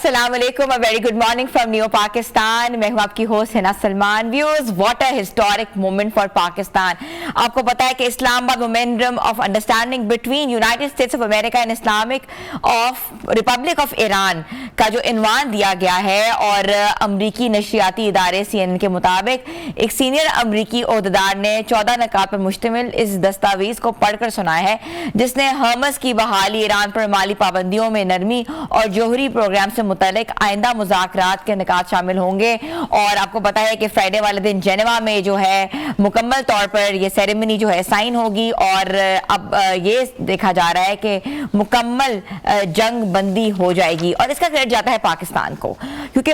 अस्सलाम वालेकुम, a very good morning from new Pakistan. मैं हूं आपकी host Hina Salman. Viewers, what a historic moment for Pakistan. आपको पता है कि Islamabad memorandum of understanding between United states of America and Islamic of Republic of Iran का जो इनवान दिया गया है, और अमरीकी नशरियाती इदारे CNN के मुताबिक एक सीनियर अमरीकी ओहदेदार ने 14 नकात पर मुश्तमिल इस दस्तावेज को पढ़कर सुनाया है, जिसने हमास की बहाली, ईरान पर माली पाबंदियों में नरमी और जोहरी प्रोग्राम से मुतल्लिक आइंदा मुज़ाकरात के निकात शामिल होंगे। और आपको पता है कि फ्राइडे वाले दिन जेनेवा में जो है मुकम्मल तौर पर यह सेरेमनी जो है साइन होगी, और अब ये देखा जा रहा है कि मुकम्मल जंग बंदी हो जाएगी। और इसका क्रेडिट जाता है पाकिस्तान को, क्योंकि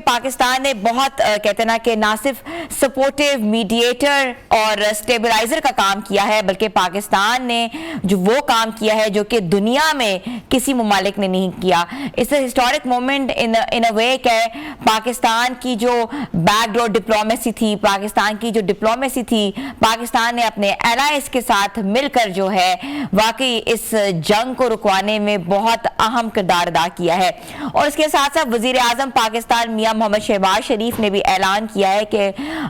पाकिस्तान ने बहुत कहते हैं ना कि ना सिर्फ सपोर्टिव, मीडिएटर और स्टेबलाइजर का काम किया है, बल्कि पाकिस्तान ने जो वो काम किया है जो कि दुनिया में किसी मुमालिक ने नहीं किया। It's a historic moment in a way कि पाकिस्तान की जो बैकडोर डिप्लोमेसी थी, पाकिस्तान की जो डिप्लोमेसी थी, पाकिस्तान ने अपने एलाइज के साथ मिलकर जो है वाकई इस जंग को रुकवाने में बहुत अहम किरदार अदा किया है। और इसके साथ साथ वजीर आजम पाकिस्तान मियां मोहम्मद शहबाज शरीफ ने भी ऐलान किया है कि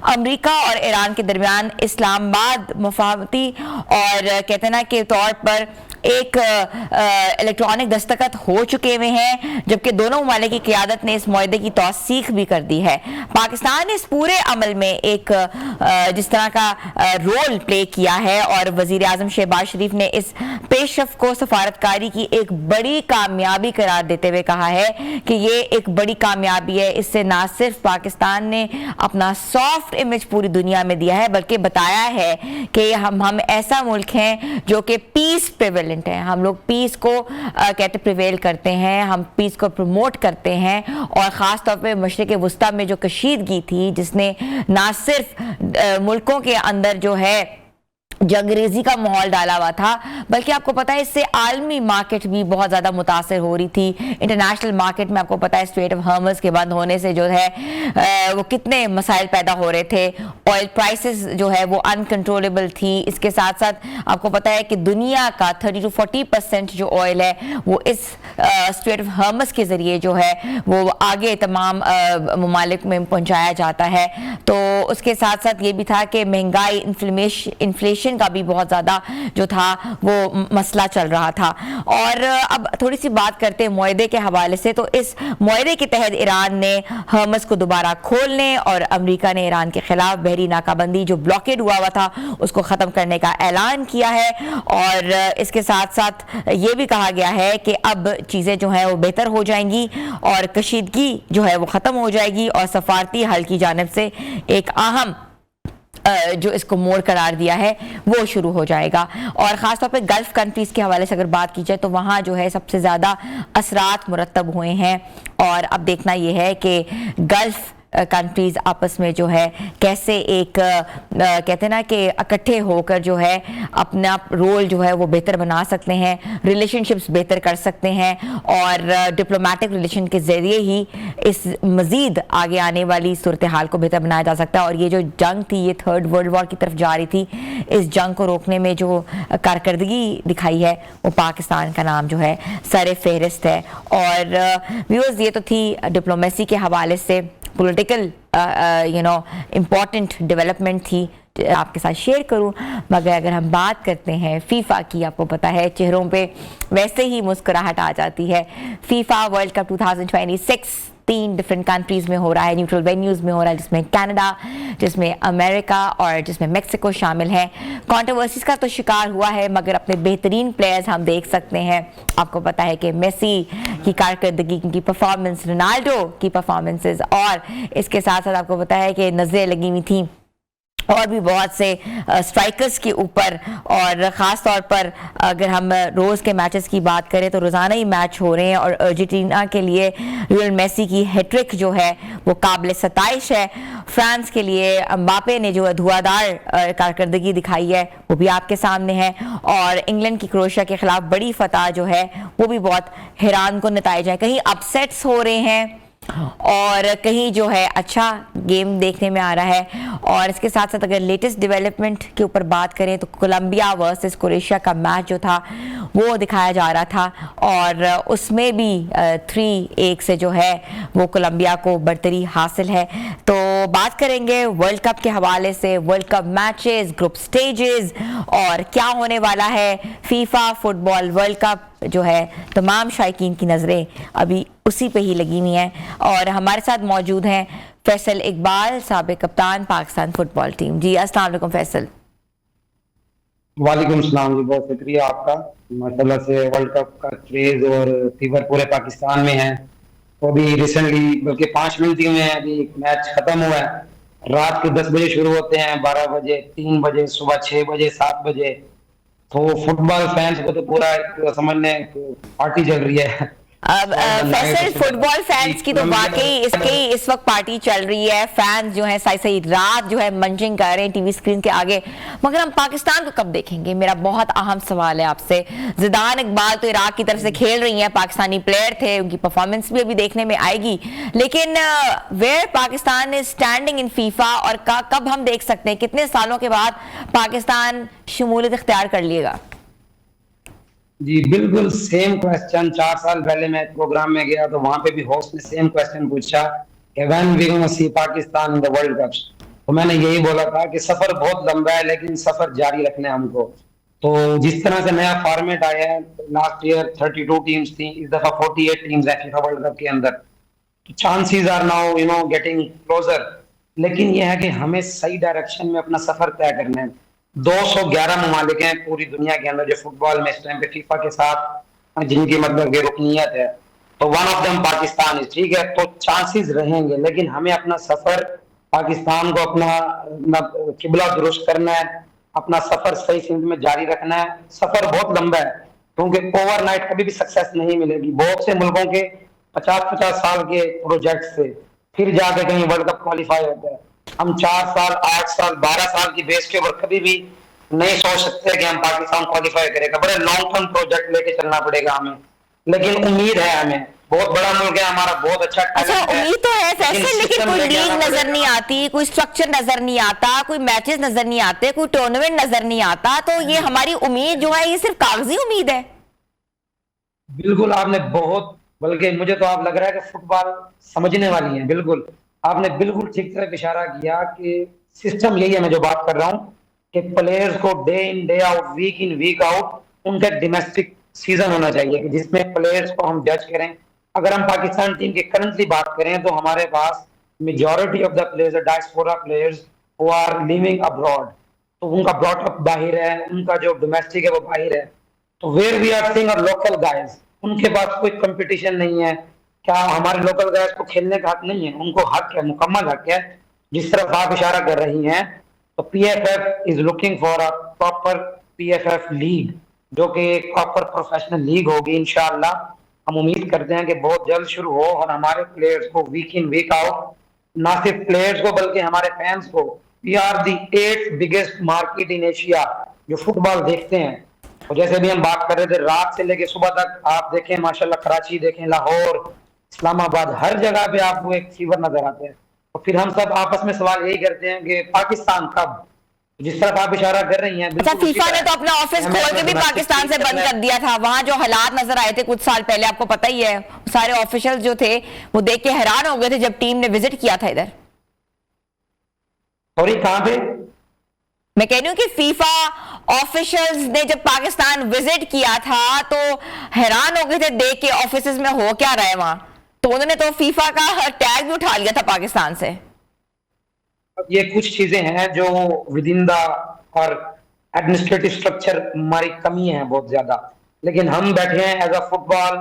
अमेरिका और ईरान के दरमियान इस्लामाबाद मुफाहमती और कहते ना के तौर पर एक इलेक्ट्रॉनिक दस्तखत हो चुके हुए हैं, जबकि दोनों ममालिक की क़यादत ने इस मुआहदे की तौसीक भी कर दी है। पाकिस्तान ने इस पूरे अमल में एक जिस तरह का रोल प्ले किया है, और वजीर आजम शहबाज शरीफ ने इस पेशरफ को सफारतकारी की एक बड़ी कामयाबी करार देते हुए कहा है कि ये एक बड़ी कामयाबी है। इससे ना सिर्फ पाकिस्तान ने अपना सॉफ्ट इमेज पूरी दुनिया में दिया है, बल्कि बताया है कि हम ऐसा मुल्क हैं जो कि पीस प्रिवेल है। हम लोग पीस को कहते प्रिवेल करते हैं, हम पीस को प्रमोट करते हैं। और ख़ास तौर पे मशरिक़ वुस्ता में जो कशीदगी थी, जिसने ना सिर्फ मुल्कों के अंदर जो है जंगरेजी का माहौल डाला हुआ था, बल्कि आपको पता है इससे आलमी मार्केट भी बहुत ज़्यादा मुतासर हो रही थी। इंटरनेशनल मार्केट में आपको पता है स्ट्रेट ऑफ हॉर्मुज़ के बंद होने से जो है वो कितने मसाइल पैदा हो रहे थे। ऑयल प्राइसेस जो है वो अनकंट्रोलेबल थी। इसके साथ साथ आपको पता है कि दुनिया का 30 to 40% जो ऑयल है वो इस स्ट्रेट ऑफ हॉर्मुज़ के ज़रिए जो है वो आगे तमाम ममालिक में पहुँचाया जाता है। तो उसके साथ साथ ये भी था कि महंगाई, इन्फ्लेशन का भी बहुत ज़्यादा जो था वो मसला चल रहा था। और अब थोड़ी सी बात करते हैं मुआहदे के हवाले से। तो इस मुआहदे के तहत ईरान ने हर्मस को दोबारा खोलने और अमेरिका ने ईरान के खिलाफ बहरी नाकाबंदी जो ब्लॉकेड हुआ था उसको ख़त्म करने का ऐलान किया है। और इसके साथ साथ ये भी कहा गया है कि अब चीज़ें जो हैं वो बेहतर हो जाएंगी और कशीदगी जो है वो ख़त्म हो जाएगी, और सफारती हल की जानिब से एक अहम जो इसको मोड़ करार दिया है वो शुरू हो जाएगा। और ख़ास तौर पे गल्फ़ कंट्रीज़ के हवाले से अगर बात की जाए तो वहाँ जो है सबसे ज़्यादा असरात मुरतब हुए हैं। और अब देखना ये है कि गल्फ़ कंट्रीज़ आपस में जो है कैसे एक कहते हैं ना कि इकट्ठे होकर जो है अपना रोल जो है वो बेहतर बना सकते हैं, रिलेशनशिप्स बेहतर कर सकते हैं, और डिप्लोमेटिक रिलेशन के ज़रिए ही इस मज़ीद आगे आने वाली सूरत हाल को बेहतर बनाया जा सकता है। और ये जो जंग थी, ये थर्ड वर्ल्ड वॉर की तरफ जा रही थी, इस जंग को रोकने में जो कारकर्दगी दिखाई है वो पाकिस्तान का नाम जो है सर फहरिस्त है। और व्यूअर्स, ये तो थी डिप्लोमेसी के हवाले से पॉलिटिकल इम्पॉर्टेंट डेवलपमेंट थी आपके साथ शेयर करूं। मगर अगर हम बात करते हैं फीफा की, आपको पता है चेहरों पे वैसे ही मुस्कुराहट आ जाती है। FIFA world cup 2026 3 different countries में हो रहा है, न्यूट्रल वेन्यूज़ में हो रहा है, जिसमें कनाडा, जिसमें अमेरिका और जिसमें मेक्सिको शामिल है। कंट्रोवर्सीज़ का तो शिकार हुआ है, मगर अपने बेहतरीन प्लेयर्स हम देख सकते हैं। आपको पता है कि मेसी की कारकर्दगी, की परफॉर्मेंस, रोनाल्डो की परफॉर्मेंसेस, और इसके साथ साथ आपको पता है कि नज़रें लगी हुई थी और भी बहुत से स्ट्राइकर्स के ऊपर। और ख़ास तौर पर अगर हम रोज़ के मैचेस की बात करें तो रोज़ाना ही मैच हो रहे हैं, और अर्जेंटीना के लिए लियोनेल मेसी की हैट्रिक जो है वो काबिल सताइश है। फ्रांस के लिए एम्बापे ने जो धुआंधार कारकर्दगी दिखाई है वो भी आपके सामने है। और इंग्लैंड की क्रोएशिया के खिलाफ बड़ी फतह जो है वो भी बहुत हैरान कुन नताइज है। कहीं अपसेट्स हो रहे हैं और कहीं जो है अच्छा गेम देखने में आ रहा है। और इसके साथ साथ अगर लेटेस्ट डेवलपमेंट के ऊपर बात करें तो कोलंबिया वर्सेस क्रोएशिया का मैच जो था वो दिखाया जा रहा था और उसमें भी 3-1 से जो है वो कोलंबिया को बढ़तरी हासिल है। तो बात करेंगे वर्ल्ड कप के हवाले से, world cup matches, group stages और क्या होने वाला है फीफा फुटबॉल वर्ल्ड कप जो है। तमाम शायकीन की नज़रें अभी उसी पे ही लगी हुई हैं और हमारे साथ मौजूद हैं फैसल इकबाल, साबिक कप्तान पाकिस्तान फुटबॉल टीम। जी अस्सलाम वालेकुम फैसल। वालेकुम सलाम जी, बहुत शुक्रिया आपका। माशाल्लाह से वर्ल्ड कप का क्रेज और फीवर पूरे पाकिस्तान में है। तो अभी रिसेंटली बल्कि 5 मिनट ही हुए हैं, अभी मैच खत्म हुआ है। रात के 10 बजे शुरू होते हैं, 12 बजे, 3 बजे, सुबह 6 बजे, 7 बजे। तो फुटबॉल फैंस को तो पूरा समझ लें पार्टी चल रही है। अब फैसल फुटबॉल फैंस की तो वाकई इसकी इस वक्त पार्टी चल रही है। फैंस जो है सही सही रात जो है मंचिंग कर रहे हैं टीवी स्क्रीन के आगे। मगर हम पाकिस्तान को कब देखेंगे, मेरा बहुत अहम सवाल है आपसे। जिदान इकबाल तो इराक की तरफ से खेल रही हैं, पाकिस्तानी प्लेयर थे, उनकी परफॉर्मेंस भी अभी देखने में आएगी। लेकिन where Pakistan is standing in FIFA और कब हम देख सकते हैं, कितने सालों के बाद पाकिस्तान शमूलियत इख्तियार कर लिएगा? जी बिल्कुल सेम क्वेश्चन 4 साल पहले मैं प्रोग्राम में गया तो वहां पे भी होस्ट ने सेम क्वेश्चन पूछा कि when we gonna see Pakistan in the world cup. तो मैंने यही बोला था कि सफर बहुत लंबा है लेकिन सफर जारी रखना है हमको। तो जिस तरह से नया फॉर्मेट आया है, लास्ट ईयर 32 टीम्स थी, इस दफा 48 टीम्स है फीफा वर्ल्ड कप के अंदर। Chances are now getting closer. लेकिन यह है कि हमें सही डायरेक्शन में अपना सफर तय करना है। 211 ममालिक हैं पूरी दुनिया के अंदर जो फुटबॉल में इस टाइम पे फीफा के साथ जिनकी मतलब रुकनीत है। तो वन ऑफ देम पाकिस्तान है, ठीक है। तो चांसेस रहेंगे लेकिन हमें अपना सफर पाकिस्तान को अपना किबला दुरुस्त करना है, अपना सफर सही सिंध में जारी रखना है। सफर बहुत लंबा है क्योंकि ओवरनाइट कभी भी सक्सेस नहीं मिलेगी। बहुत से मुल्कों के 50-50 साल के प्रोजेक्ट से फिर जाके कहीं वर्ल्ड कप क्वालिफाई होता है। हम 4 साल, 8 साल, 12 साल की बेस के ऊपर कभी भी नहीं सोच सकते कि हम पाकिस्तान क्वालिफाई करेगा। बड़े लॉन्ग टर्म प्रोजेक्ट लेके चलना पड़ेगा हमें। लेकिन उम्मीद है हमें, बहुत बड़ा मुल्क है हमारा, बहुत अच्छा अच्छा उम्मीद तो है फैसल, लेकिन कोई लीग नजर नहीं आती, कोई स्ट्रक्चर नजर नहीं आता, कोई मैचेस नजर नहीं आते, कोई टूर्नामेंट नजर नहीं आता। तो ये हमारी उम्मीद जो है ये सिर्फ कागजी उम्मीद है। बिल्कुल आपने बहुत, बल्कि मुझे तो आप लग रहा है कि फुटबॉल समझने वाली है। बिल्कुल आपने बिल्कुल ठीक तरफ इशारा किया कि सिस्टम यही है। मैं जो बात कर रहा हूँ कि प्लेयर्स को day in day out, week in week out उनका डोमेस्टिक सीजन होना चाहिए कि जिसमें प्लेयर्स को हम जज करें। अगर हम पाकिस्तान टीम की करंटली बात करें तो हमारे पास majority of the players, diaspora players who are living abroad. तो उनका ब्रॉटअप बाहर है, उनका जो डोमेस्टिक है वो बाहर है। तो where we are seeing local guys, उनके पास कोई कंपटीशन नहीं है। क्या हमारे लोकल गाइस को खेलने का हक नहीं है? उनको हक है, मुकम्मल हक है, जिस तरफ आप इशारा कर रही हैं। तो PFF is looking for a proper PFF league, जो कि एक प्रॉपर प्रोफेशनल लीग होगी इंशाअल्लाह। हम उम्मीद करते हैं कि बहुत जल्द शुरू हो और हमारे प्लेयर्स को वीक इन वीक आउट, ना सिर्फ प्लेयर्स को बल्कि हमारे फैंस को, we are the 8th biggest market in Asia जो फुटबॉल देखते हैं। और जैसे भी हम बात कर रहे थे, रात से लेके सुबह तक आप देखें माशाल्लाह, कराची देखें, लाहौर, इस्लामाबाद, हर जगह पे आपको एक फीवर नजर आते हैं। और फिर हम सब आपस में सवाल यही करते हैं कि पाकिस्तान कब, जिस तरफ आप इशारा कर रही हैं। अच्छा फीफा ने तो अपना ऑफिस खोल के भी पाकिस्तान से बंद कर दिया था। वहां जो हालात नजर आए थे कुछ साल पहले, आपको पता ही है, सारे ऑफिशियल जो थे वो देख के हैरान हो गए थे जब टीम ने विजिट किया था इधर। सॉरी कहां पे? मैं कह रही हूँ कि फीफा ऑफिशियल्स ने जब पाकिस्तान विजिट किया था तो हैरान हो गए थे देख के ऑफिस में हो क्या रहा है वहां। तो उन्होंने तो फीफा का टैग भी उठा लिया था पाकिस्तान से। ये कुछ चीजें हैं जो विद इन द और एडमिनिस्ट्रेटिव स्ट्रक्चर हमारी कमी है बहुत ज्यादा। लेकिन हम बैठे हैं as a football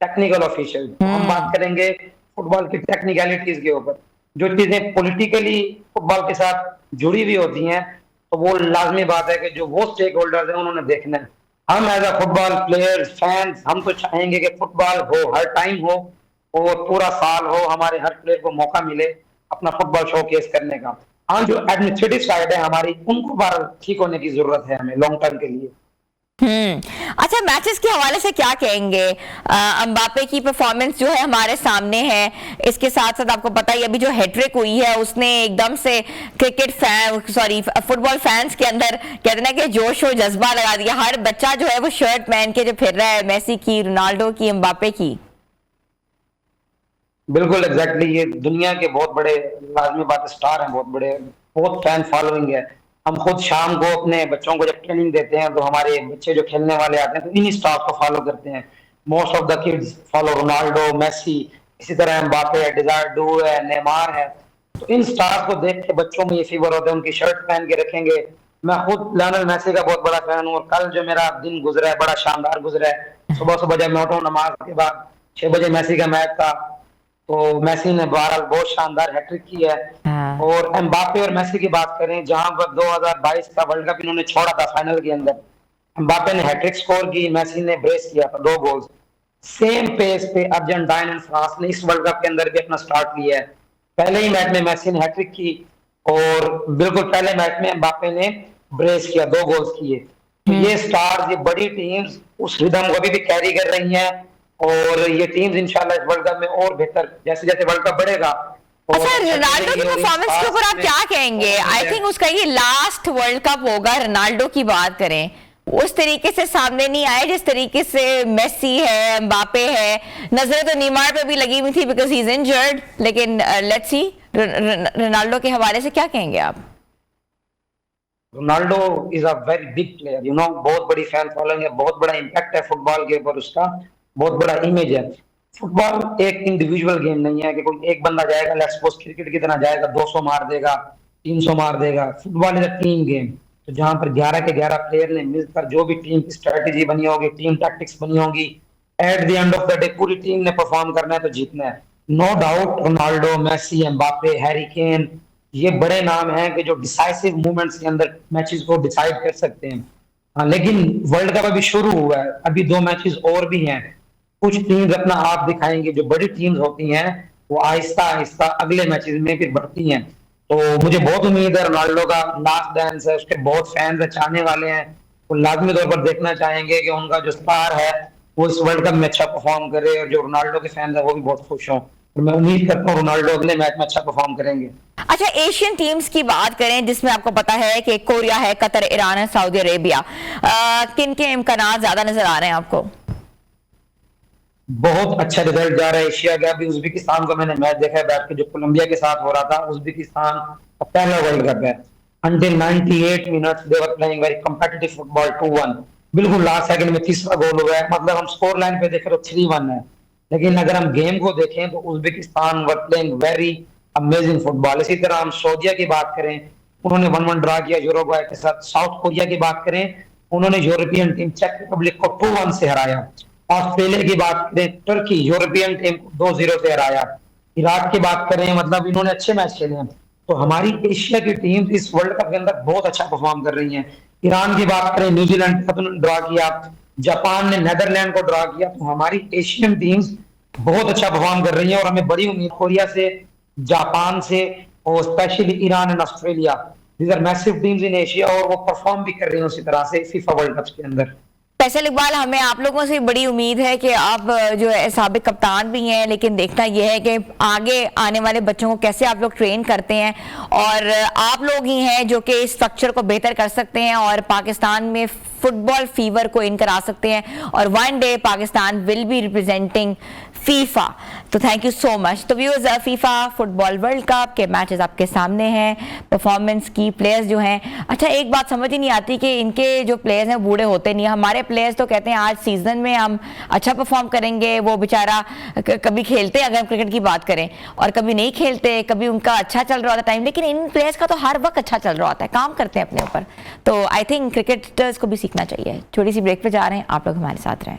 technical official, हम बात करेंगे फुटबॉल की टेक्निकलिटीज के ऊपर। जो चीजें पॉलिटिकली फुटबॉल के साथ जुड़ी हुई होती हैं तो वो लाजमी बात है कि जो वो स्टेक होल्डर्स हैं उन्होंने देखना है। हम as a football players, fans, हम तो चाहेंगे कि फुटबॉल हो, हर टाइम हो और पूरा साल हो, हमारे हर प्लेयर को मौका मिले अपना फुटबॉल शोकेस करने का। हाँ, जो एडमिनिस्ट्रेटिव साइड है हमारी, उनको बार ठीक होने की जरूरत है हमें लॉन्ग टर्म के लिए। अच्छा, मैचेस के हवाले से क्या कहेंगे? एम्बापे की परफॉर्मेंस जो है हमारे सामने है, इसके साथ साथ आपको पता ही अभी जो हैट्रिक हुई है उसने एकदम से फुटबॉल फैंस के अंदर कहते हैं ना कि जोश और जज्बा लगा दिया। हर बच्चा जो है वो शर्ट पहन के जो फिर रहा है, मेसी की, रोनाल्डो की, एम्बापे की। बिल्कुल एग्जैक्टली, ये दुनिया के बहुत बड़े लाजमी बात, स्टार हैं, बहुत बड़े, बहुत फैन फॉलोइंग है। हम खुद शाम को अपने बच्चों को जब ट्रेनिंग देते हैं तो हमारे बच्चे जो खेलने वाले आते हैं तो इन्हीं स्टार्स को फॉलो करते हैं। Most of the kids follow Ronaldo, Messi, इसी तरह एम्बापे है, डिजायर डू है, नेमार है। तो इन स्टार्स को देख के बच्चों में ये फीवर होता है, उनकी शर्ट पहन के रखेंगे। मैं खुद लियोनेल मेसी का बहुत बड़ा फैन हूँ और कल जो मेरा दिन गुजरा है बड़ा शानदार गुजरा है। सुबह सुबह जब मैं उठा नमाज के बाद 6 बजे मेसी का मैच था, तो मेसी ने बहरहाल बहुत शानदार हैट्रिक की है। और एम्बापे और मेसी की बात करें, जहां पर 2022 का वर्ल्ड कप इन्होंने छोड़ा था फाइनल के अंदर, एम्बापे ने हैट्रिक स्कोर की, मेसी ने ब्रेस किया था 2 गोल्स। सेम पेस पे अर्जेंटाइन एंड फ्रांस ने इस वर्ल्ड कप के अंदर भी अपना स्टार्ट लिया है। पहले ही मैच में मेसी ने हैट्रिक की और बिल्कुल पहले मैच में एम्बापे ने ब्रेस किया, 2 गोल्स किए। तो ये स्टार्स, ये बड़ी टीम्स उस रिदम को अभी भी कैरी कर रही हैं और ये टीम्स इंशाल्लाह इस वर्ल्ड कप में और बेहतर, जैसे जैसे वर्ल्ड कप बढ़ेगा। अच्छा, रोनाल्डो की परफॉर्मेंस के ऊपर आप क्या कहेंगे? आई थिंक उसका ये लास्ट वर्ल्ड कप होगा। रोनाल्डो की बात करें, उस तरीके से सामने नहीं आए जिस तरीके से मेसी है, एम्बापे है। नजरें तो नीमार पे भी लगी हुई थी बिकॉज ही इज इंजर्ड, लेकिन लेट्स सी रोनाल्डो के हवाले से क्या कहेंगे आप? Ronaldo is a very big player, बहुत बड़ी फैन फॉलोइंग है, बहुत बड़ा इम्पैक्ट है फुटबॉल के ऊपर उसका, बहुत बड़ा इमेज है। फुटबॉल एक इंडिविजुअल गेम नहीं है कि कोई एक बंदा जाएगा, लेट्स सपोज क्रिकेट की तरह जाएगा, 200 मार देगा, 300 मार देगा। Football is a team game, तो जहां पर 11 के 11 प्लेयर ने मिलकर जो भी टीम की स्ट्रेटेजी बनी होगी, टीम टैक्टिक्स बनी होगी, at the end of the day पूरी टीम ने परफॉर्म करना है तो जीतना है। No doubt Ronaldo, Messi, Mbappe, Harry Kane, ये बड़े नाम हैं कि जो डिसाइसिव मूवमेंट्स के अंदर मैचेस को डिसाइड कर सकते हैं। हाँ, लेकिन वर्ल्ड कप अभी शुरू हुआ है, अभी 2 मैचेस और भी हैं। कुछ टीम्स अपना आप दिखाएंगे, जो बड़ी टीम्स होती हैं वो आहिस्ता आहिस्ता अगले मैचेस में फिर बढ़ती हैं। तो मुझे बहुत उम्मीद है रोनाल्डो का लास्ट डांस है, उसके बहुत फैंस है, चाहने वाले हैं, वो लाजमी तौर पर देखना चाहेंगे कि उनका जो स्टार है वो इस वर्ल्ड कप में अच्छा परफॉर्म करे और जो रोनाल्डो के फैंस है वो भी बहुत खुश हों। और मैं उम्मीद करता हूँ रोनाल्डो अगले मैच में अच्छा परफॉर्म करेंगे। अच्छा, एशियन टीम्स की बात करें जिसमें आपको पता है कि कोरिया है, कतर, ईरान है, सऊदी अरेबिया, किन के इम्कानात ज्यादा नजर आ रहे हैं आपको? बहुत अच्छा रिजल्ट जा रहा है एशिया का। अभी उज्बेकिस्तान को मैंने मैच देखा है बैठ के, जो कोलंबिया के साथ हो रहा था। उज्बेकिस्तान का पहला वर्ल्ड कप है। Until 98 minutes they were playing very competitive football, 2-1। बिल्कुल लास्ट सेकंड में तीसरा गोल हुआ है, मतलब हम स्कोर लाइन पे देखें तो 3-1 है, लेकिन अगर हम गेम को देखें तो Uzbekistan were playing very amazing football. इसी तरह हम सऊदीया की बात करें, उन्होंने 1-1 ड्रा किया यूरुग्वे के साथ। साउथ कोरिया की बात करें, उन्होंने यूरोपियन टीम चेक रिपब्लिक को 2-1 से हराया। ऑस्ट्रेलिया की बात करें, तुर्की यूरोपियन टीम को 2-0 से हराया। इराक की बात करें, मतलब इन्होंने अच्छे मैच खेले हैं। तो हमारी एशिया की टीम इस वर्ल्ड कप के अंदर बहुत अच्छा परफॉर्म कर रही है। ईरान की बात करें, न्यूजीलैंड के साथ उन्होंने ड्रा किया, जापान ने नेदरलैंड को ड्रा किया। तो हमारी एशियन टीम्स बहुत अच्छा परफॉर्म कर रही है और हमें बड़ी उम्मीद कोरिया से, जापान से और specially Iran and Australia, these are massive teams in Asia और वो परफॉर्म भी कर रही हैं उसी तरह से फीफा वर्ल्ड कप के अंदर। फैसल इकबाल, हमें आप लोगों से बड़ी उम्मीद है कि आप जो है साबिक कप्तान भी हैं, लेकिन देखना यह है कि आगे आने वाले बच्चों को कैसे आप लोग ट्रेन करते हैं, और आप लोग ही हैं जो कि इस स्ट्रक्चर को बेहतर कर सकते हैं और पाकिस्तान में फुटबॉल फीवर को इन करा सकते हैं, और one day Pakistan will be representing FIFA. तो थैंक यू सो मच। तो viewers, FIFA football world cup के मैचेस आपके सामने हैं, परफॉर्मेंस की प्लेयर्स जो हैं। अच्छा, एक बात समझ ही नहीं आती कि इनके जो प्लेयर्स हैं बूढ़े होते नहीं। हमारे प्लेयर्स तो कहते हैं आज सीजन में हम अच्छा परफॉर्म करेंगे, वो बेचारा कभी खेलते अगर हम क्रिकेट की बात करें और कभी नहीं खेलते, कभी उनका अच्छा चल रहा होता टाइम, लेकिन इन प्लेयर्स का तो हर वक्त अच्छा चल रहा होता है, काम करते हैं अपने ऊपर। तो आई थिंक क्रिकेटर्स को भी सीखना चाहिए। छोटी सी ब्रेक पे जा रहे हैं, आप लोग हमारे साथ रहें।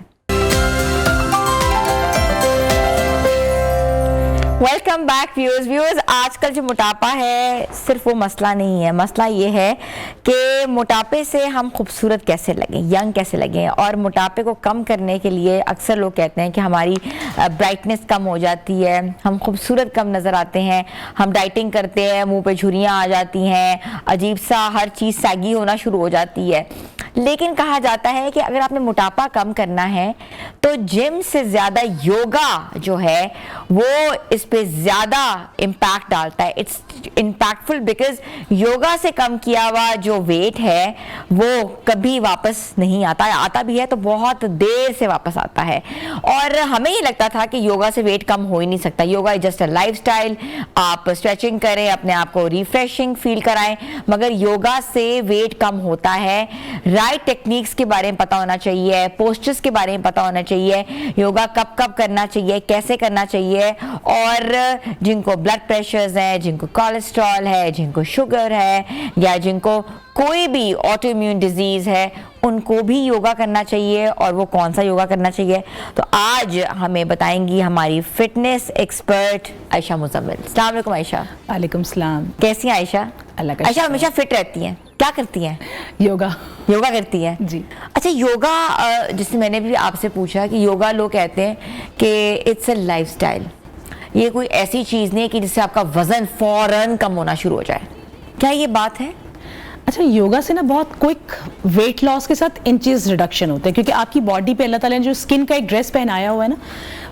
Welcome back viewers. आजकल जो मोटापा है सिर्फ वो मसला नहीं है, मसला ये है कि मोटापे से हम खूबसूरत कैसे लगें, यंग कैसे लगें। और मोटापे को कम करने के लिए अक्सर लोग कहते हैं कि हमारी ब्राइटनेस कम हो जाती है, हम खूबसूरत कम नज़र आते हैं, हम डाइटिंग करते हैं, मुंह पे झुर्रियाँ आ जाती हैं, अजीब सा हर चीज़ सैगी होना शुरू हो जाती है। लेकिन कहा जाता है कि अगर आपने मोटापा कम करना है तो जिम से ज़्यादा योगा जो है वो इस पे ज़्यादा इम्पैक्ट डालता है। इट्स इम्पैक्टफुल बिकॉज योगा से कम किया हुआ जो वेट है वो कभी वापस नहीं आता, आता भी है तो बहुत देर से वापस आता है। और हमें ये लगता था कि योगा से वेट कम हो ही नहीं सकता, yoga is just a lifestyle, आप स्ट्रेचिंग करें, अपने आप को रिफ्रेशिंग फील कराएं, मगर योगा से वेट कम होता है। राइट टेक्निक्स के बारे में पता होना चाहिए, पोस्चर्स के बारे में पता होना चाहिए, योगा कब कब करना चाहिए, कैसे करना चाहिए। और जिनको ब्लड प्रेशर्स है, जिनको कोलेस्ट्रॉल है, जिनको शुगर है या जिनको कोई भी ऑटो इम्यून डिजीज है, उनको भी योगा करना चाहिए। और वो कौन सा योगा करना चाहिए तो आज हमें बताएंगी हमारी फिटनेस एक्सपर्ट आयशा मुजम्मिल। अस्सलाम वालेकुम आयशा। वालेकुम सलाम। कैसी हैं आयशा? अल्लाह का आयशा शुक्र। हमेशा फिट रहती हैं, क्या करती हैं? योगा। योगा करती है जी। अच्छा, योगा जिससे मैंने भी आपसे पूछा कि योगा लोग कहते हैं कि इट्स अ लाइफस्टाइल, ये कोई ऐसी चीज़ नहीं है कि जिससे आपका वजन फौरन कम होना शुरू हो जाए, क्या ये बात है? अच्छा, योगा से ना बहुत क्विक वेट लॉस के साथ इंचेस रिडक्शन होते हैं, क्योंकि आपकी बॉडी पे अल्लाह ताला ने जो स्किन का एक ड्रेस पहनाया हुआ है ना,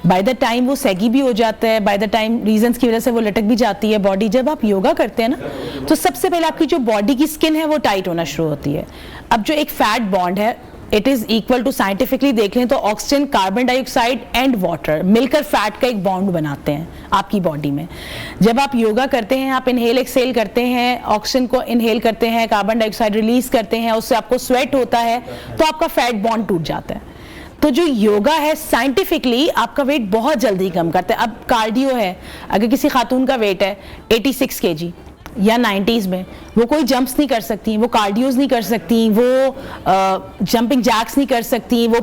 बाय द टाइम वो सैगी भी हो जाता है, बाय द टाइम रीजंस की वजह से वो लटक भी जाती है बॉडी। जब आप योगा करते हैं ना तो सबसे पहले आपकी जो बॉडी की स्किन है वो टाइट होना शुरू होती है। अब जो एक फैट बॉन्ड है it is equal to, scientifically देख लें तो oxygen, carbon dioxide and water मिलकर फैट का एक बॉन्ड बनाते हैं आपकी बॉडी में। जब आप योगा करते हैं, आप इनहेल एक्सहेल करते हैं, ऑक्सीजन को इनहेल करते हैं, कार्बन डाइऑक्साइड रिलीज करते हैं, उससे आपको स्वेट होता है तो आपका फैट बॉन्ड टूट जाता है। तो जो योगा है साइंटिफिकली आपका वेट बहुत जल्दी कम करता है। अब कार्डियो है, अगर किसी खातून का वेट है 86 kg या 90s में, वो कोई जंप्स नहीं कर सकती, वो कार्डियोज नहीं कर सकती, वो जंपिंग जैक्स नहीं कर सकती, वो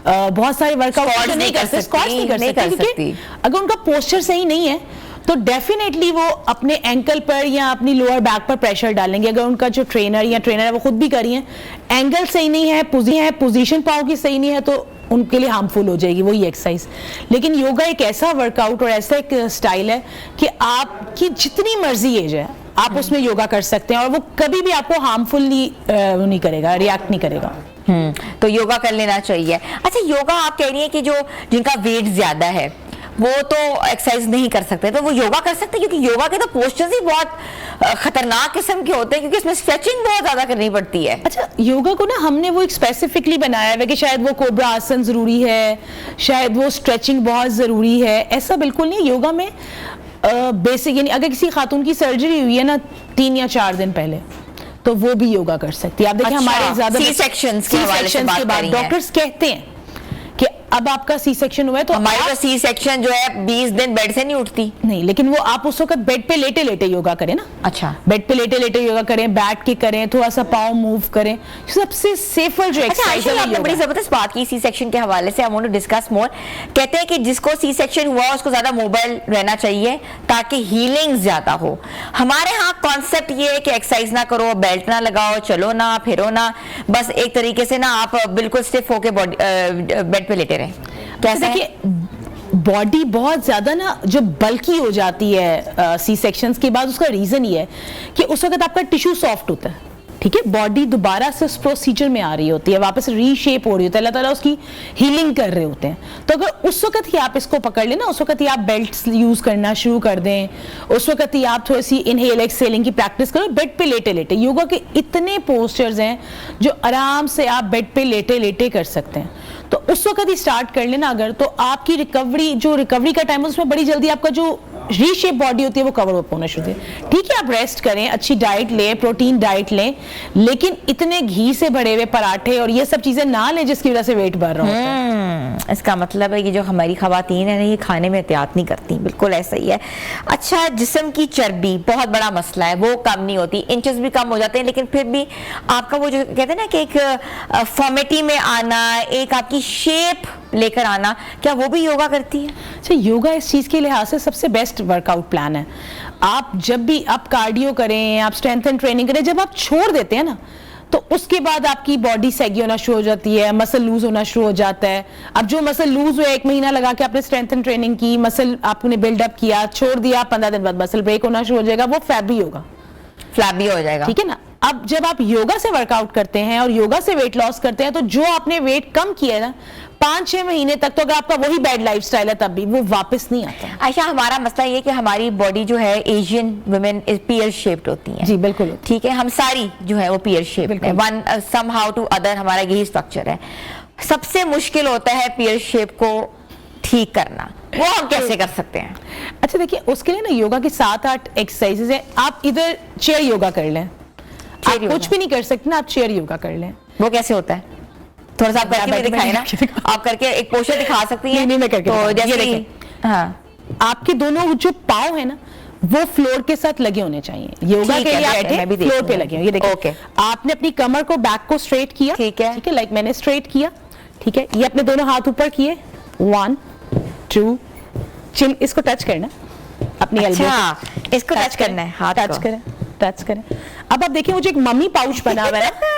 बहुत सारे वर्कआउट नहीं कर सकती, स्क्वाट्स नहीं कर सकती, क्योंकि अगर उनका पोस्चर सही नहीं है तो डेफिनेटली वो अपने एंकल पर या अपनी लोअर बैक पर प्रेशर डालेंगे। अगर उनका जो ट्रेनर है वो खुद भी करी है, एंगल सही नहीं है, पोजीशन पाँव की सही नहीं है तो उनके लिए हार्मफुल हो जाएगी वही एक्सरसाइज। लेकिन योगा एक ऐसा वर्कआउट और ऐसा एक स्टाइल है कि आपकी जितनी मर्जी एज है आप उसमें योगा कर सकते हैं और वो कभी भी आपको हार्मफुल नहीं करेगा, रिएक्ट नहीं करेगा। तो योगा कर लेना चाहिए। अच्छा, योगा आप कह रही हैं कि जो जिनका वेट ज्यादा है वो तो एक्सरसाइज नहीं कर सकते, तो वो योगा कर सकते हैं? क्योंकि योगा के तो पोस्चर्स ही बहुत खतरनाक किस्म के होते हैं, क्योंकि इसमें स्ट्रेचिंग बहुत ज्यादा करनी पड़ती है। अच्छा, योगा को ना हमने वो एक स्पेसिफिकली बनाया है कि शायद वो कोबरा आसन जरूरी है, शायद वो स्ट्रेचिंग बहुत जरूरी है, ऐसा बिल्कुल नहीं। योगा में बेसिक, यानी अगर किसी खातून की सर्जरी हुई है ना 3 या 4 दिन पहले तो वो भी योगा कर सकती है। आप देखिए, हमारे ज्यादा सी सेक्शंस के हवाले से बात कर रही हैं। डॉक्टर्स कहते हैं कि अब आपका सी सेक्शन हुआ है तो हमारी तो सी सेक्शन जो है 20 दिन बेड से नहीं उठती। नहीं, लेकिन वो आप उस वक्त बेड पे लेटे लेटे योगा करें ना। अच्छा, बेड पे लेटे लेटे योगा करें, बैठ के करें, थोड़ा सा पाँव मूव करें, सबसे सेफर जो एक्सरसाइज है। आपने बड़ी जबरदस्त बात की सी सेक्शन के हवाले से, I want to discuss more. कहते हैं कि जिसको सी सेक्शन हुआ उसको ज्यादा मोबाइल रहना चाहिए ताकि हीलिंग ज्यादा हो। हमारे यहाँ कॉन्सेप्ट ये है कि एक्सरसाइज ना करो, बेल्ट ना लगाओ, चलो ना, फिरो ना, बस एक तरीके से ना आप बिल्कुल स्टिफ होके बेड पे लेटे रहें। कैसे? देखिए, बॉडी बहुत ज्यादा ना जो बल्की हो जाती है सी सेक्शंस के बाद, उसका रीजन ये है कि उस वक्त आपका टिश्यू सॉफ्ट होता है, ठीक है, बॉडी दोबारा से उस प्रोसीजर में आ रही होती है, वापस रीशेप हो रही होती है, अल्लाह ताला उसकी हीलिंग कर रहे होते हैं। तो अगर उस वक्त ही आप इसको पकड़ लेना, उस वक्त ही आप बेल्ट यूज करना शुरू कर दें, उस वक्त ही आप थोड़ी सी इनहेल एक्सहेलिंग की प्रैक्टिस करो बेड पे लेटे लेटे। योगा के इतने पोस्चर्स हैं जो आराम से आप बेड पे लेटे लेटे कर सकते हैं, तो उस वक्त ही स्टार्ट कर लेना अगर, तो आपकी रिकवरी का टाइम है उसमें बड़ी जल्दी आपका जो रीशेप बॉडी होती है वो कवर अप होना शुरू होती है। ठीक है, आप रेस्ट करें, अच्छी डाइट लें, प्रोटीन डाइट लें, लेकिन इतने घी से भरे हुए पराठे और ये सब चीजें ना लें जिसकी वजह से वेट बढ़ रहा होता है। इसका मतलब है कि जो हमारी खवातीन है ना, ये खाने में एहतियात नहीं करती, बिल्कुल ऐसा ही है। अच्छा, जिस्म की चर्बी बहुत बड़ा मसला है, वो कम नहीं होती, इंचेस भी कम हो जाते हैं, लेकिन फिर भी आपका वो जो कहते हैं ना कि एक फॉर्मेटी में आना, एक आपकी शेप लेकर आना, क्या वो भी योगा करती है? अच्छा, योगा इस चीज के लिहाज से सबसे बेस्ट वर्कआउट प्लान है। आप जब भी आप कार्डियो करें, आप स्ट्रेंथ एंड ट्रेनिंग करें, जब आप छोड़ देते हैं ना तो उसके बाद आपकी बॉडी सैगी होना शुरू हो जाती है, मसल लूज होना शुरू हो जाता है। अब जो मसल लूज हुआ, 1 महीना लगा के आपने स्ट्रेंथ एंड ट्रेनिंग की, मसल आपने बिल्डअप किया, छोड़ दिया, 15 दिन बाद मसल ब्रेक होना शुरू हो जाएगा, वो फ्लैबी होगा, फ्लैबी हो जाएगा, ठीक है ना। अब जब आप योगा से वर्कआउट करते हैं और योगा से वेट लॉस करते हैं, तो जो आपने वेट कम किया है ना 5-6 महीने तक, तो अगर आपका वही बैड लाइफस्टाइल है तब भी वो वापस नहीं आता। आयशा, हमारा मसला ये कि हमारी बॉडी जो है एशियन वुमेन पीयर शेप्ड होती है। जी बिल्कुल, ठीक है, हम सारी जो है वो पीयर शेप्ड है, one somehow to other, हमारा यही स्ट्रक्चर है। सबसे मुश्किल होता है पीयर शेप को ठीक करना, वो हम कैसे कर सकते हैं? अच्छा देखिए, उसके लिए ना योगा की 7-8 एक्सरसाइजेज है। आप इधर चेयर योगा कर लें, आप कुछ भी नहीं कर सकते ना, आप चेयर योगा कर लें। वो कैसे होता है? थोड़ा सा आप करके दिखाएं ना, आप करके एक पोस्टर दिखा सकती हैं? नहीं, मैं करके तो जैसे देखिए, हाँ, आपके दोनों जो पाँव है ना वो फ्लोर के साथ लगे होने चाहिए। योगा के लिए आपके फ्लोर पे लगे हो। ये देखिए, ओके, आपने अपनी कमर को बैक को स्ट्रेट किया, ठीक है, ठीक है, लाइक मैंने स्ट्रेट किया, ठीक है। ये अपने दोनों हाथ ऊपर किए, 1 2, चिन इसको टच करना, अपनी एल्बो इसको टच करना है, हाथ टच करें, टच करें। अब आप देखिए, मुझे एक मम्मी पाउच बना हुआ है,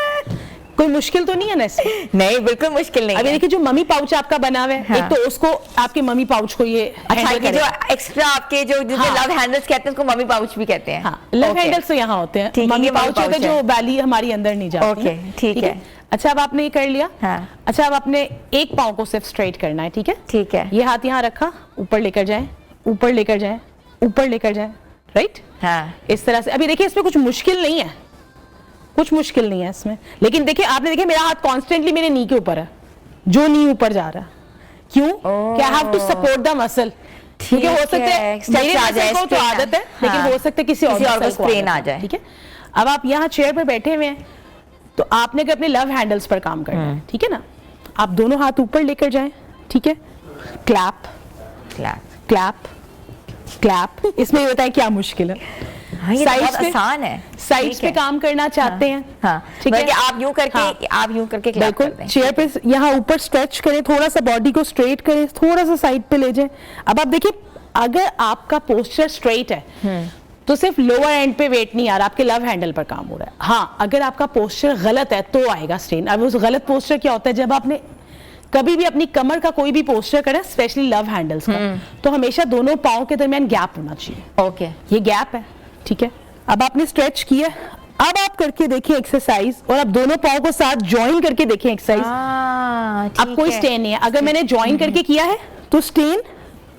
कोई मुश्किल तो नहीं है ना इसमें? नहीं, बिल्कुल मुश्किल नहीं। अभी देखिए, जो मम्मी पाउच आपका बना हुआ है, हाँ, एक तो उसको आपके मम्मी पाउच को ये अच्छा, ये जो एक्स्ट्रा आपके जो लव हैंडल्स कहते हैं उसको मम्मी पाउच भी कहते हैं। हाँ, लव हैंडल्स तो यहाँ होते हैं, मम्मी पाउच होता है जो बैली हमारी अंदर नहीं जाती। ओके, ठीक है। अच्छा, अब आपने ये कर लिया। हाँ। अच्छा, अब आपने एक पाँव को सिर्फ स्ट्रेट करना है, ठीक है? ठीक है। ये हाथ यहाँ रखा, ऊपर लेकर जाए, ऊपर लेकर जाए, ऊपर लेकर जाए, राइट? हाँ, इस तरह से। अभी देखिए, इसमें कुछ मुश्किल नहीं है, कुछ मुश्किल नहीं है इसमें, लेकिन देखिए आपने देखिए मेरा हाथ कॉन्स्टेंटली मेरे नी के ऊपर है, जो नी ऊपर जा रहा है, क्यों? क्या have to support the muscle, क्योंकि हो सकता है मेरे मसल को तो आदत है, लेकिन हो सकता है किसी और को स्ट्रेन आ जाए। ठीक है, अब आप यहाँ चेयर पर बैठे हुए हैं, तो आपने कि अपने लव हैंडल्स पर काम करना है, ठीक है ना? आप दोनों हाथ ऊपर लेकर जाएं, ठीक है? Clap clap clap clap. इसमें ये होता है क्या मुश्किल है? हाँ, ये बहुत आसान है। साइड्स पे काम करना चाहते हैं, हाँ, ठीक है, आप यूं करके, आप यूं करके क्लैप कर दें। चेयर पे यहाँ ऊपर स्ट्रेच करें, थोड़ा सा बॉडी को स्ट्रेट करें, थोड़ा सा साइड पे ले जाएं। अब आप देखिए, अगर आपका पोस्चर स्ट्रेट है तो सिर्फ लोअर एंड पे वेट नहीं आ रहा, आपके लव हैंडल पर काम हो रहा है। हाँ, अगर आपका पोस्चर गलत है तो आएगा स्ट्रेन। अब उस गलत पोस्चर क्या होता है? जब आपने कभी भी अपनी कमर का कोई भी पोस्चर करें, स्पेशली लव हैंडल्स का, तो हमेशा दोनों पाँव के दरमियान गैप होना चाहिए। ओके, ये गैप है, ठीक है। अब आपने स्ट्रेच किया, अब आप करके देखिए एक्सरसाइज, और आप दोनों पाँव को साथ ज्वाइन करके देखिए एक्सरसाइज। अब कोई स्ट्रेन नहीं है। अगर मैंने ज्वाइन करके किया है तो स्ट्रेन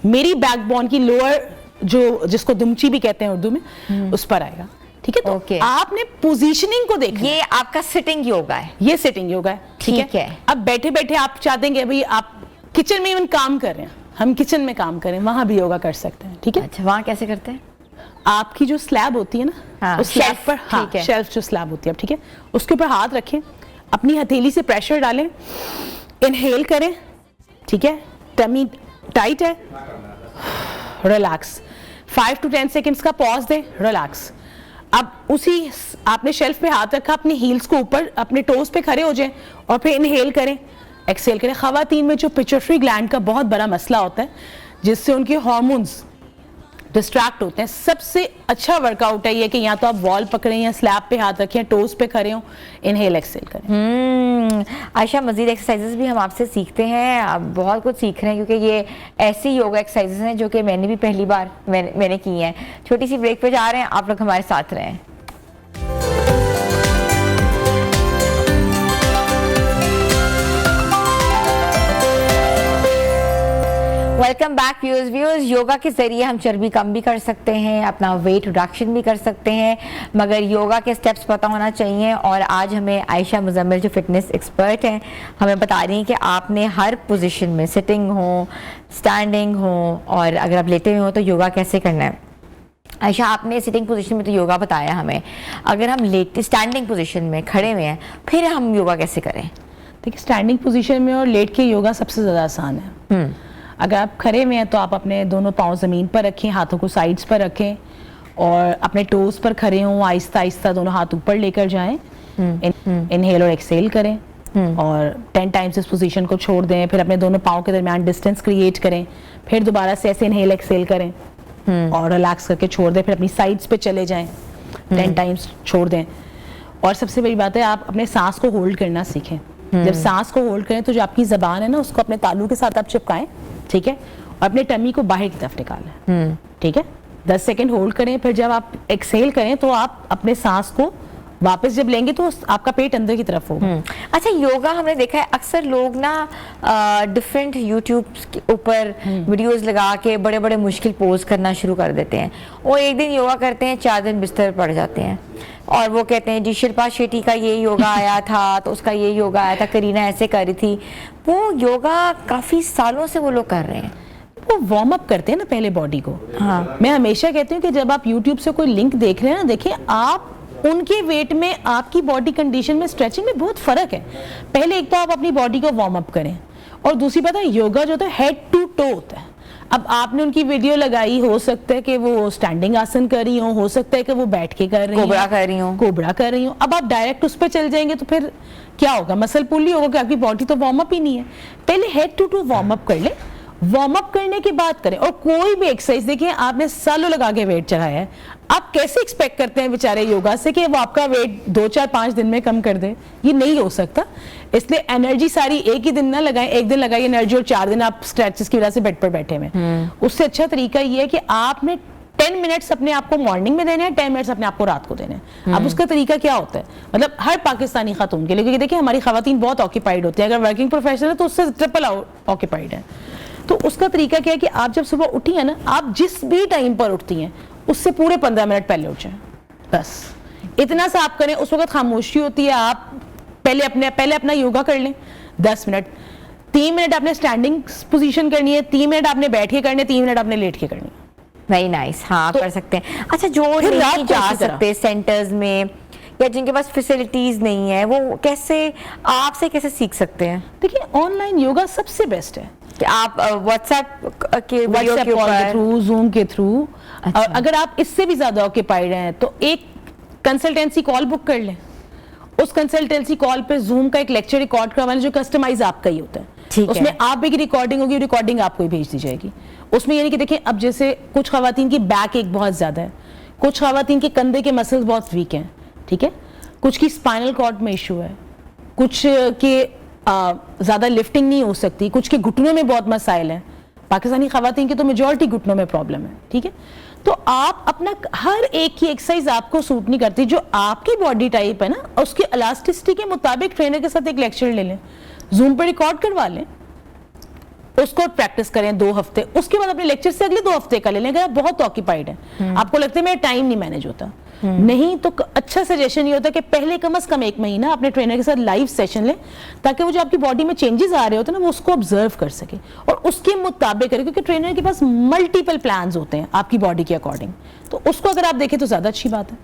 मेरी बैकबोन की लोअर, जो जिसको दुमची भी कहते हैं उर्दू में, उस पर आएगा, ठीक है। तो आपने पोजीशनिंग को देखना। ये आपका सिटिंग योगा है, ये सिटिंग योगा है, ठीक है। अब बैठे बैठे आप चाहते हैं कि भाई आप किचन में इवन काम कर रहे हैं, हम किचन में काम करें, वहां भी योगा कर सकते हैं, ठीक है। अच्छा, वहां कैसे करते हैं? आपकी जो स्लैब होती है ना, हाँ, उस स्लैब पर, हाँ, शेल्फ जो स्लैब होती है, ठीक है, उसके ऊपर हाथ रखें, अपनी हथेली से प्रेशर डालें, इनहेल करें, ठीक है, टमी टाइट है, रिलैक्स, 5 to 10 सेकेंड्स का पॉज दें, रिलैक्स। अब उसी आपने शेल्फ पे हाथ रखा, अपने हील्स को ऊपर, अपने टोज पे खड़े हो जाएं और फिर इनहेल करें, एक्सहेल करें। खवातीन में जो पिट्यूटरी ग्लैंड का बहुत बड़ा मसला होता है, जिससे उनके हार्मोन्स डिस्ट्रैक्ट होते हैं, सबसे अच्छा वर्कआउट है ये कि या तो आप वॉल पकड़ें या स्लैब पे हाथ रखें, टोज पे खड़े हो, इनहेल एक्सहेल करें। आयशा, मजीद एक्सरसाइजेस भी हम आपसे सीखते हैं, आप बहुत कुछ सीख रहे हैं, क्योंकि ये ऐसी योगा एक्सरसाइजेस हैं जो कि मैंने भी पहली बार मैंने की हैं। छोटी सी ब्रेक पे जा रहे हैं, आप लोग हमारे साथ रहें। Welcome back viewers. योगा के ज़रिए हम चर्बी कम भी कर सकते हैं, अपना वेट रिडक्शन भी कर सकते हैं, मगर योगा के स्टेप्स पता होना चाहिए। और आज हमें आयशा मुजम्मिल, जो फिटनेस एक्सपर्ट हैं, हमें बता रही हैं कि आपने हर पोजीशन में, सिटिंग हो, स्टैंडिंग हो, और अगर आप लेटे हुए हो तो योगा कैसे करना है। आयशा, आपने सिटिंग पोजीशन में तो योगा बताया हमें, अगर हम लेटे स्टैंडिंग पोजीशन में खड़े हुए हैं फिर हम योगा कैसे करें? देखिए, स्टैंडिंग पोजीशन में और लेट के योगा सबसे ज़्यादा आसान है। अगर आप खड़े हुए हैं तो आप अपने दोनों पाँव ज़मीन पर रखें, हाथों को साइड्स पर रखें और अपने टोज पर खड़े हों, आहिस्ता आहिस्ता दोनों हाथ ऊपर लेकर जाएं, इनहेल और एक्सहेल करें, और 10 टाइम्स इस पोजीशन को छोड़ दें, फिर अपने दोनों पाँव के दरमियान डिस्टेंस क्रिएट करें, फिर दोबारा से ऐसे इनहेल एक्सहेल करें और रिलैक्स करके छोड़ दें, फिर अपनी साइड्स पे चले जाएं, 10 टाइम्स छोड़ दें। और सबसे बड़ी बात है, आप अपने सांस को होल्ड करना सीखें। जब सांस को होल्ड करें तो जो आपकी जबान है ना, उसको अपने तालू के साथ आप चिपकाएं, ठीक है, और अपने टमी को बाहर की तरफ निकालें, ठीक है। 10 सेकेंड होल्ड करें, फिर जब आप एक्सहेल करें तो आप अपने सांस को वापस जब लेंगे तो आपका पेट अंदर की तरफ होगा। अच्छा, योगा हमने देखा है अक्सर लोग ना डिफरेंट यूट्यूब के ऊपर वीडियोस लगा के बड़े बड़े मुश्किल पोज करना शुरू कर देते हैं, और एक दिन योगा करते हैं, 4 दिन बिस्तर पर पड़ जाते हैं, और वो कहते हैं जी शिल्पा शेट्टी का ये योगा आया था, तो उसका ये योगा आया था, करीना ऐसे कर रही थी। वो योगा काफी सालों से वो लोग कर रहे हैं, वो वार्म अप करते हैं ना पहले बॉडी को। हाँ। मैं हमेशा कहती हूँ कि जब आप YouTube से कोई लिंक देख रहे हैं ना, देखिए आप उनके वेट में, आपकी बॉडी कंडीशन में, स्ट्रेचिंग में बहुत फर्क है। पहले एक तो आप अपनी बॉडी को वार्म अप करें, और दूसरी बात है योगा जो होता है हेड टू टो होता है। अब आपने उनकी वीडियो लगाई, हो सकता है कि वो स्टैंडिंग आसन कर रही हो सकता है कि वो बैठ के कर रही हो, कोबरा कर रही हो। अब आप डायरेक्ट उस पर चल जाएंगे तो फिर क्या होगा, मसल पुल ही होगा कि आपकी बॉडी तो वार्म अप ही नहीं है। पहले head to toe warm up कर ले, वार्म अप करने की बात करें। और कोई भी एक्सरसाइज, देखिए आपने सालों लगा के वेट चढ़ाया है, आप कैसे एक्सपेक्ट करते हैं बेचारे योगा से कि वो आपका वेट 2, 4, 5 दिन में कम कर दे? ये नहीं हो सकता। इसलिए एनर्जी सारी एक ही दिन ना लगाएं, एक दिन लगाइए एनर्जी और 4 दिन आप स्ट्रेचेस की वजह से बेड पर बैठे हुए। उससे अच्छा तरीका ये है कि आपने 10 मिनट्स अपने आप को मॉर्निंग में देने हैं, 10 मिनट्स अपने आप को रात को देने हैं। अब उसका तरीका क्या होता है, मतलब हर पाकिस्तानी खातून के लिए, क्योंकि देखिए हमारी खवातीन बहुत ऑक्यूपाइड होती है, अगर वर्किंग प्रोफेशनल है तो उससे ट्रिपल ऑक्यूपाइड है। तो उसका तरीका क्या है कि आप जब सुबह उठी है ना, आप जिस भी टाइम पर उठती हैं उससे पूरे 15 मिनट पहले उठ जाएं, बस इतना सा आप करें। उस वक्त खामोशी होती है, आप पहले अपना योगा कर लें 10 मिनट, 3 मिनट आपने स्टैंडिंग पोजीशन करनी है, 3 मिनट आपने बैठ के करने, 3 मिनट आपने लेट के करनी है। वेरी नाइस, हाँ तो कर सकते हैं। अच्छा, जो नहीं जा सकते सेंटर्स में या जिनके पास फैसिलिटीज नहीं है, वो कैसे आपसे कैसे सीख सकते हैं? देखिए ऑनलाइन योगा सबसे बेस्ट है कि आप व्हाट्सएप के वीडियो व्हाट्सएप के कॉल के ऊपर, थ्रू, जूम के थ्रू। अच्छा। और अगर आप इससे भी ज्यादा ऑक्यूपाइड हैं तो एक कंसल्टेंसी कॉल बुक कर लें। उस कंसल्टेंसी कॉल पे जूम का एक लेक्चर रिकॉर्ड करवाना जो कस्टमाइज आपका ही होता है, ठीक है। उसमें आप भी की रिकॉर्डिंग होगी, रिकॉर्डिंग आपको ही भेज दी जाएगी। उसमें यानी कि देखिए अब जैसे कुछ खवातीन की बैक एक बहुत ज्यादा है, कुछ खवातीन के कंधे के मसल्स बहुत वीक हैं, ठीक है, कुछ की स्पाइनल कॉर्ड में इशू है, कुछ के ज्यादा लिफ्टिंग नहीं हो सकती, कुछ के घुटनों में बहुत मसाइल हैं। पाकिस्तानी खवातीन की तो मेजॉरिटी घुटनों में प्रॉब्लम है, ठीक है। तो आप अपना हर एक की एक्सरसाइज आपको सूट नहीं करती, जो आपकी बॉडी टाइप है ना, उसकी इलास्टिसिटी के मुताबिक ट्रेनर के साथ एक लेक्चर ले लें, जूम पर रिकॉर्ड करवा लें, उसको प्रैक्टिस करें 2 हफ्ते, उसके बाद अपने लेक्चर से अगले 2 हफ्ते का ले लें। अगर आप बहुत ऑक्यूपाइड हैं, आपको लगता है मेरा टाइम नहीं मैनेज होता, नहीं तो अच्छा सजेशन ये होता है कि पहले कम से कम 1 महीना अपने ट्रेनर के साथ लाइव सेशन लें, ताकि वो जो आपकी बॉडी में चेंजेस आ रहे होते हैं ना, वो उसको ऑब्जर्व कर सके और उसके मुताबिक करें, क्योंकि ट्रेनर के पास मल्टीपल प्लान्स होते हैं आपकी बॉडी के अकॉर्डिंग। तो उसको अगर आप देखें तो ज्यादा अच्छी बात है।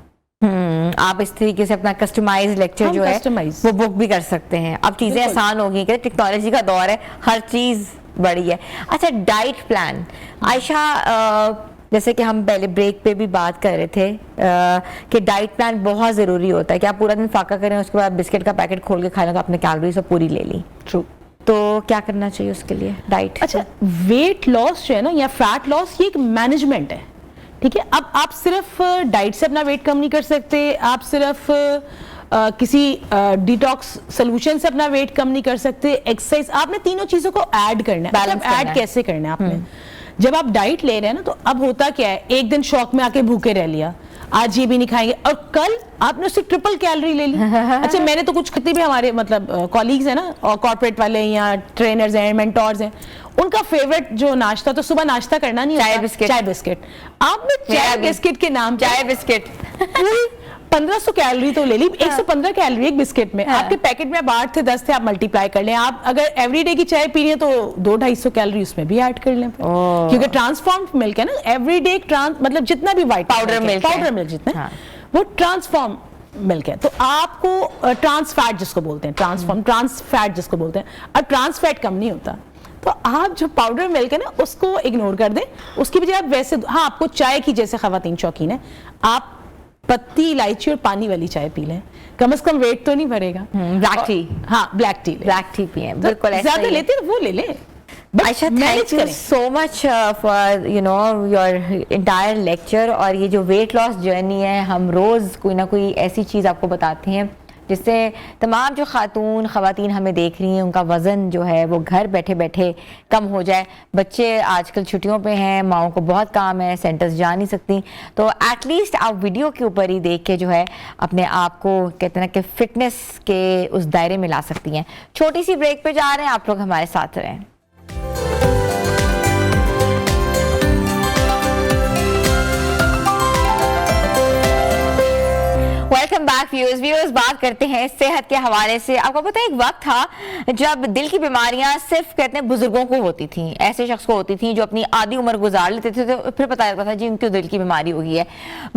आप इस तरीके से अपना कस्टमाइज लेक्चर जो है वो बुक भी कर सकते हैं। अब चीजें आसान हो गई, टेक्नोलॉजी का दौर है, हर चीज बड़ी है। अच्छा, डाइट प्लान आयशा, जैसे कि हम पहले ब्रेक पे भी बात कर रहे थे कि डाइट प्लान बहुत ज़रूरी होता है कि आप पूरा दिन फाका करें, उसके बाद बिस्किट का पैकेट खोल के खा लें तो आपने कैलोरीज पूरी ले ली। ट्रू। तो क्या करना चाहिए उसके लिए डाइट? अच्छा, वेट लॉस जो है ना या फैट लॉस, ये एक मैनेजमेंट है, ठीक है। अब आप सिर्फ डाइट से अपना वेट कम नहीं कर सकते, आप सिर्फ किसी डिटॉक्स सोल्यूशन से अपना वेट कम नहीं कर सकते, एक्सरसाइज, आपने तीनों चीजों को ऐड करना है। बैलेंस ऐड कैसे करना है आपने? जब आप डाइट ले रहे हैं ना, तो अब होता क्या है, एक दिन शौक में आके भूखे रह लिया, आज ये भी नहीं खाएंगे, और कल आपने उससे ट्रिपल कैलोरी ले ली। अच्छा, मैंने तो कुछ कितने भी हमारे मतलब कॉलीग्स हैं ना, और कॉर्पोरेट वाले या ट्रेनर्स हैं, मेंटोर्स हैं, उनका फेवरेट जो नाश्ता, तो सुबह नाश्ता करना नहीं, चाय बिस्किट। चाय बिस्किट। आपने चाय बिस्किट के नाम, चाय बिस्किट 1500 कैलोरी तो ले ली, 115 कैलोरी एक बिस्किट में। आपके पैकेट में 8 थे 10 थे, आप मल्टीप्लाई कर लें। आप अगर एवरीडे की चाय पी रही हैं तो 200-250 कैलोरी उसमें भी ऐड कर लें, क्योंकि ट्रांसफॉर्म्ड मिल्क है ना, एवरीडे मतलब जितना भी व्हाइट पाउडर मिल्क जितना वो ट्रांसफॉर्म मिल्क है। तो आपको ट्रांस फैट जिसको बोलते हैं, ट्रांस फैट जिसको बोलते हैं, और ट्रांस फैट कम नहीं होता। तो आप जो पाउडर मिल्क है ना, उसको इग्नोर कर दें, उसकी बजाय आप वैसे, हाँ आपको चाय की जैसे खवातीन शौकीन है, आप पत्ती, इलायची और पानी वाली चाय पी लें, कम से कम वेट तो नहीं भरेगा। ब्लैक टी, हाँ ब्लैक टी पिए, बिल्कुल ज्यादा लेते हैं वो ले लें। Ayesha, thank you so much for your entire lecture. और ये जो वेट लॉस जर्नी है, हम रोज कोई ना कोई ऐसी चीज आपको बताते हैं जिससे तमाम जो ख़वातीन हमें देख रही हैं उनका वज़न जो है वो घर बैठे बैठे कम हो जाए। बच्चे आजकल छुट्टियों पे हैं, माओं को बहुत काम है, सेंटर्स जा नहीं सकती, तो एटलीस्ट आप वीडियो के ऊपर ही देख के जो है अपने आप को कहते हैं कि फिटनेस के उस दायरे में ला सकती हैं। छोटी सी ब्रेक पे जा रहे हैं, आप लोग हमारे साथ रहें। वेलकम बैक व्यूअर्स, बात करते हैं सेहत के हवाले से। आपको पता है एक वक्त था जब दिल की बीमारियां सिर्फ कहते हैं बुजुर्गों को होती थी, ऐसे शख्स को होती थी जो अपनी आधी उम्र गुजार लेते थे, तो फिर पता लगता था जी उनको दिल की बीमारी हो गई है।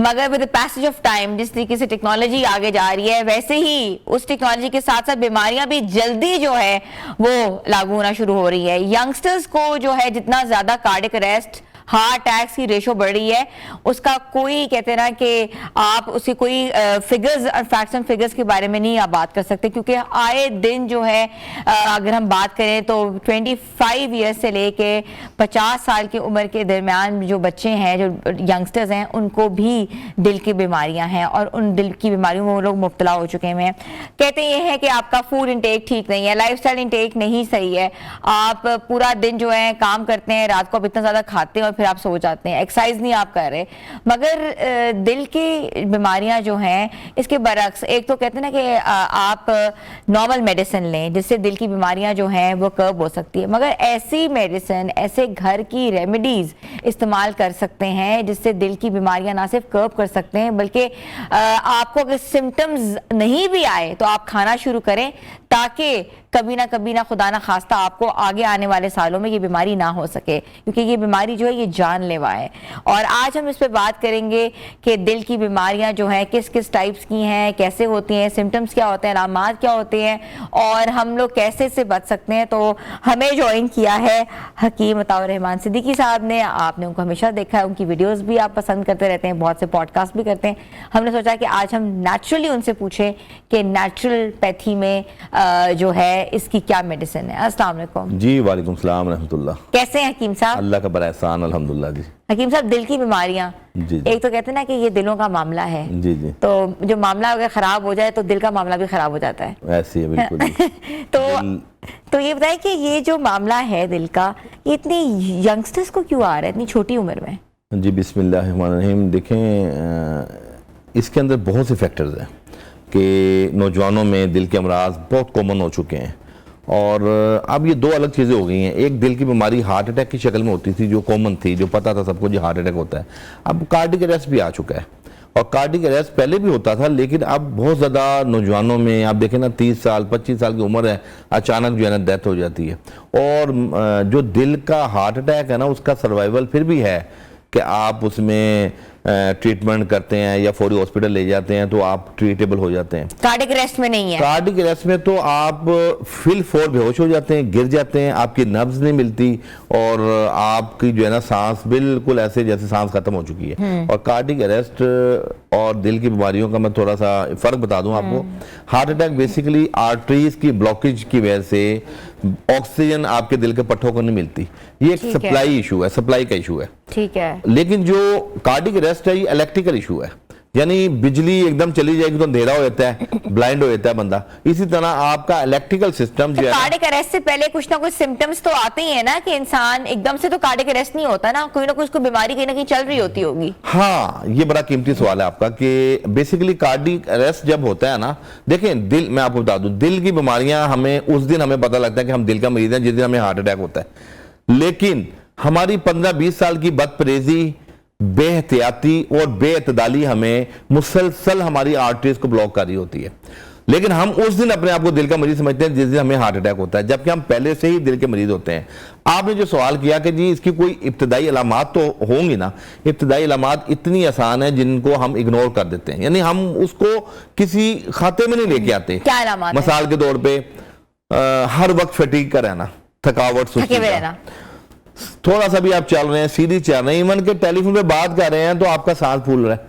मगर with the passage of time, जिस तरीके से टेक्नोलॉजी आगे जा रही है, वैसे ही उस टेक्नोलॉजी के साथ साथ बीमारियां भी जल्दी जो है वो लागू होना शुरू हो रही है। यंगस्टर्स को जो है जितना ज्यादा कार्डियक अरेस्ट, हार्ट अटैक्स की रेशो बढ़ रही है, उसका कोई कहते हैं ना कि आप उसकी कोई फिगर्स और फैक्ट्स एंड फिगर्स के बारे में नहीं आप बात कर सकते, क्योंकि आए दिन जो है अगर हम बात करें तो 25 ईयर्स से लेके 50 साल की उम्र के दरमियान जो बच्चे हैं, जो यंगस्टर्स हैं, उनको भी दिल की बीमारियां हैं और उन दिल की बीमारियों में वो लोग मुब्तला हो चुके हैं। कहते ये हैं कि आपका फूड इंटेक ठीक नहीं है, लाइफस्टाइल इंटेक नहीं सही है, आप पूरा दिन जो है काम करते हैं, रात को आप इतना ज़्यादा खाते हैं और फिर आप सो जाते हैं, एक्सरसाइज नहीं आप कर रहे। मगर दिल की बीमारियां जो हैं इसके बरक्स, एक तो कहते हैं ना कि आप नॉर्मल मेडिसिन लें जिससे दिल की बीमारियां जो हैं वो कर्ब हो सकती है, मगर ऐसी मेडिसिन, ऐसे घर की रेमेडीज इस्तेमाल कर सकते हैं जिससे दिल की बीमारियां ना सिर्फ कर्ब कर सकते हैं बल्कि आपको अगर सिम्टम्स नहीं भी आए तो आप खाना शुरू करें, ताकि कभी ना खुदा ना खास्ता आपको आगे आने वाले सालों में ये बीमारी ना हो सके, क्योंकि ये बीमारी जो है ये जानलेवा है। और आज हम इस पे बात करेंगे कि दिल की बीमारियां जो हैं किस किस टाइप्स की हैं, कैसे होती हैं, सिम्टम्स क्या होते हैं, अलामात क्या होते हैं और हम लोग कैसे इससे बच सकते हैं। तो हमें ज्वाइन किया है हकीम अताउर रहमान सिद्दीकी साहब ने। आपने उनको हमेशा देखा है, उनकी वीडियोज़ भी आप पसंद करते रहते हैं, बहुत से पॉडकास्ट भी करते हैं। हमने सोचा कि आज हम नेचुरली उनसे पूछें कि नेचुरोपैथी में जो है इसकी क्या मेडिसिन है। अस्सलाम वालेकुम जी। वालेकुम सलाम रहमतुल्लाह। कैसे हैं हकीम साहब? अल्लाह का बड़ा एहसान, अल्हम्दुलिल्लाह जी। हकीम साहब, दिल की बीमारियां जी, एक तो कहते हैं ना कि ये दिलों का मामला है जी जी, तो जो मामला अगर खराब हो जाए तो दिल का मामला भी खराब हो जाता है। ऐसी है बिल्कुल। तो ये बताइए कि ये जो मामला है दिल का, ये इतनी यंगस्टर्स को क्यों आ रहा है इतनी छोटी उम्र में? जी बिस्मिल्लाहिर्रहमानिर्रहीम। देखें, इसके अंदर बहुत से फैक्टर्स हैं कि नौजवानों में दिल के अमराज बहुत कॉमन हो चुके हैं और अब ये दो अलग चीज़ें हो गई हैं। एक दिल की बीमारी हार्ट अटैक की शक्ल में होती थी जो कॉमन थी, जो पता था सबको जो हार्ट अटैक होता है। अब कार्डियक अरेस्ट भी आ चुका है और कार्डियक अरेस्ट पहले भी होता था, लेकिन अब बहुत ज़्यादा नौजवानों में आप देखें ना 30 साल 25 साल की उम्र है, अचानक जो है ना डेथ हो जाती है। और जो दिल का हार्ट अटैक है ना उसका सर्वाइवल फिर भी है कि आप उसमें ट्रीटमेंट करते हैं या फौरी हॉस्पिटल ले जाते हैं तो आप ट्रीटेबल हो जाते हैं। कार्डियक अरेस्ट में नहीं है। कार्डियक अरेस्ट में तो आप फिल फोर बेहोश हो जाते हैं, गिर जाते हैं, आपकी नब्ज नहीं मिलती और आपकी जो है ना सांस बिल्कुल ऐसे जैसे सांस खत्म हो चुकी है। और कार्डियक अरेस्ट और दिल की बीमारियों का मैं थोड़ा सा फर्क बता दूं आपको। हार्ट अटैक बेसिकली आर्टरीज की ब्लॉकेज की वजह से ऑक्सीजन आपके दिल के पट्टों को नहीं मिलती। ये एक सप्लाई इशू है, सप्लाई का इशू है, ठीक है। लेकिन जो कार्डियक अरेस्ट है ये इलेक्ट्रिकल इशू है, यानी बिजली एकदम चली जाएगी तो अंधेरा हो जाता है, ब्लाइंड हो जाता है बंदा। इसी तरह आपका इलेक्ट्रिकल सिस्टम जो है, कार्डियक अरेस्ट से पहले कुछ ना कुछ सिम्टम्स तो आते ही है ना कि इंसान एकदम से तो कार्डियक अरेस्ट नहीं होता ना, कोई ना कुछ को बीमारी कहीं ना कहीं चल रही होती होगी। हाँ, ये बड़ा कीमती सवाल है आपका कि बेसिकली कार्डियक अरेस्ट जब होता है ना, देखें दिल, मैं आपको बता दूं, दिल की बीमारियां हमें उस दिन हमें पता लगता है कि हम दिल का मरीज हैं जिस दिन हमें हार्ट अटैक होता है। लेकिन हमारी 15-20 साल की बदपरहेजी, बेहतियाती और बेअतदाली हमें मुसलसल हमारी आर्टरीज को ब्लॉक कर रही होती है। लेकिन हम उस दिन अपने आप को दिल का मरीज समझते हैं जिस दिन हमें हार्ट अटैक होता है, जबकि हम पहले से ही दिल के मरीज होते हैं। आपने जो सवाल किया कि जी इसकी कोई इब्तदाई अलामात तो होंगी ना, इब्तदाई अलामात इतनी आसान है जिनको हम इग्नोर कर देते हैं, यानी हम उसको किसी खाते में नहीं लेके आते। क्या अलामात? मिसाल के तौर पर हर वक्त फटीग का रहना, थकावट, सुस्ती रहना, थोड़ा सा भी आप चल रहे हैं, सीधी चल रहे हैं, इवन के टेलीफोन पे बात कर रहे हैं तो आपका सांस फूल रहा है।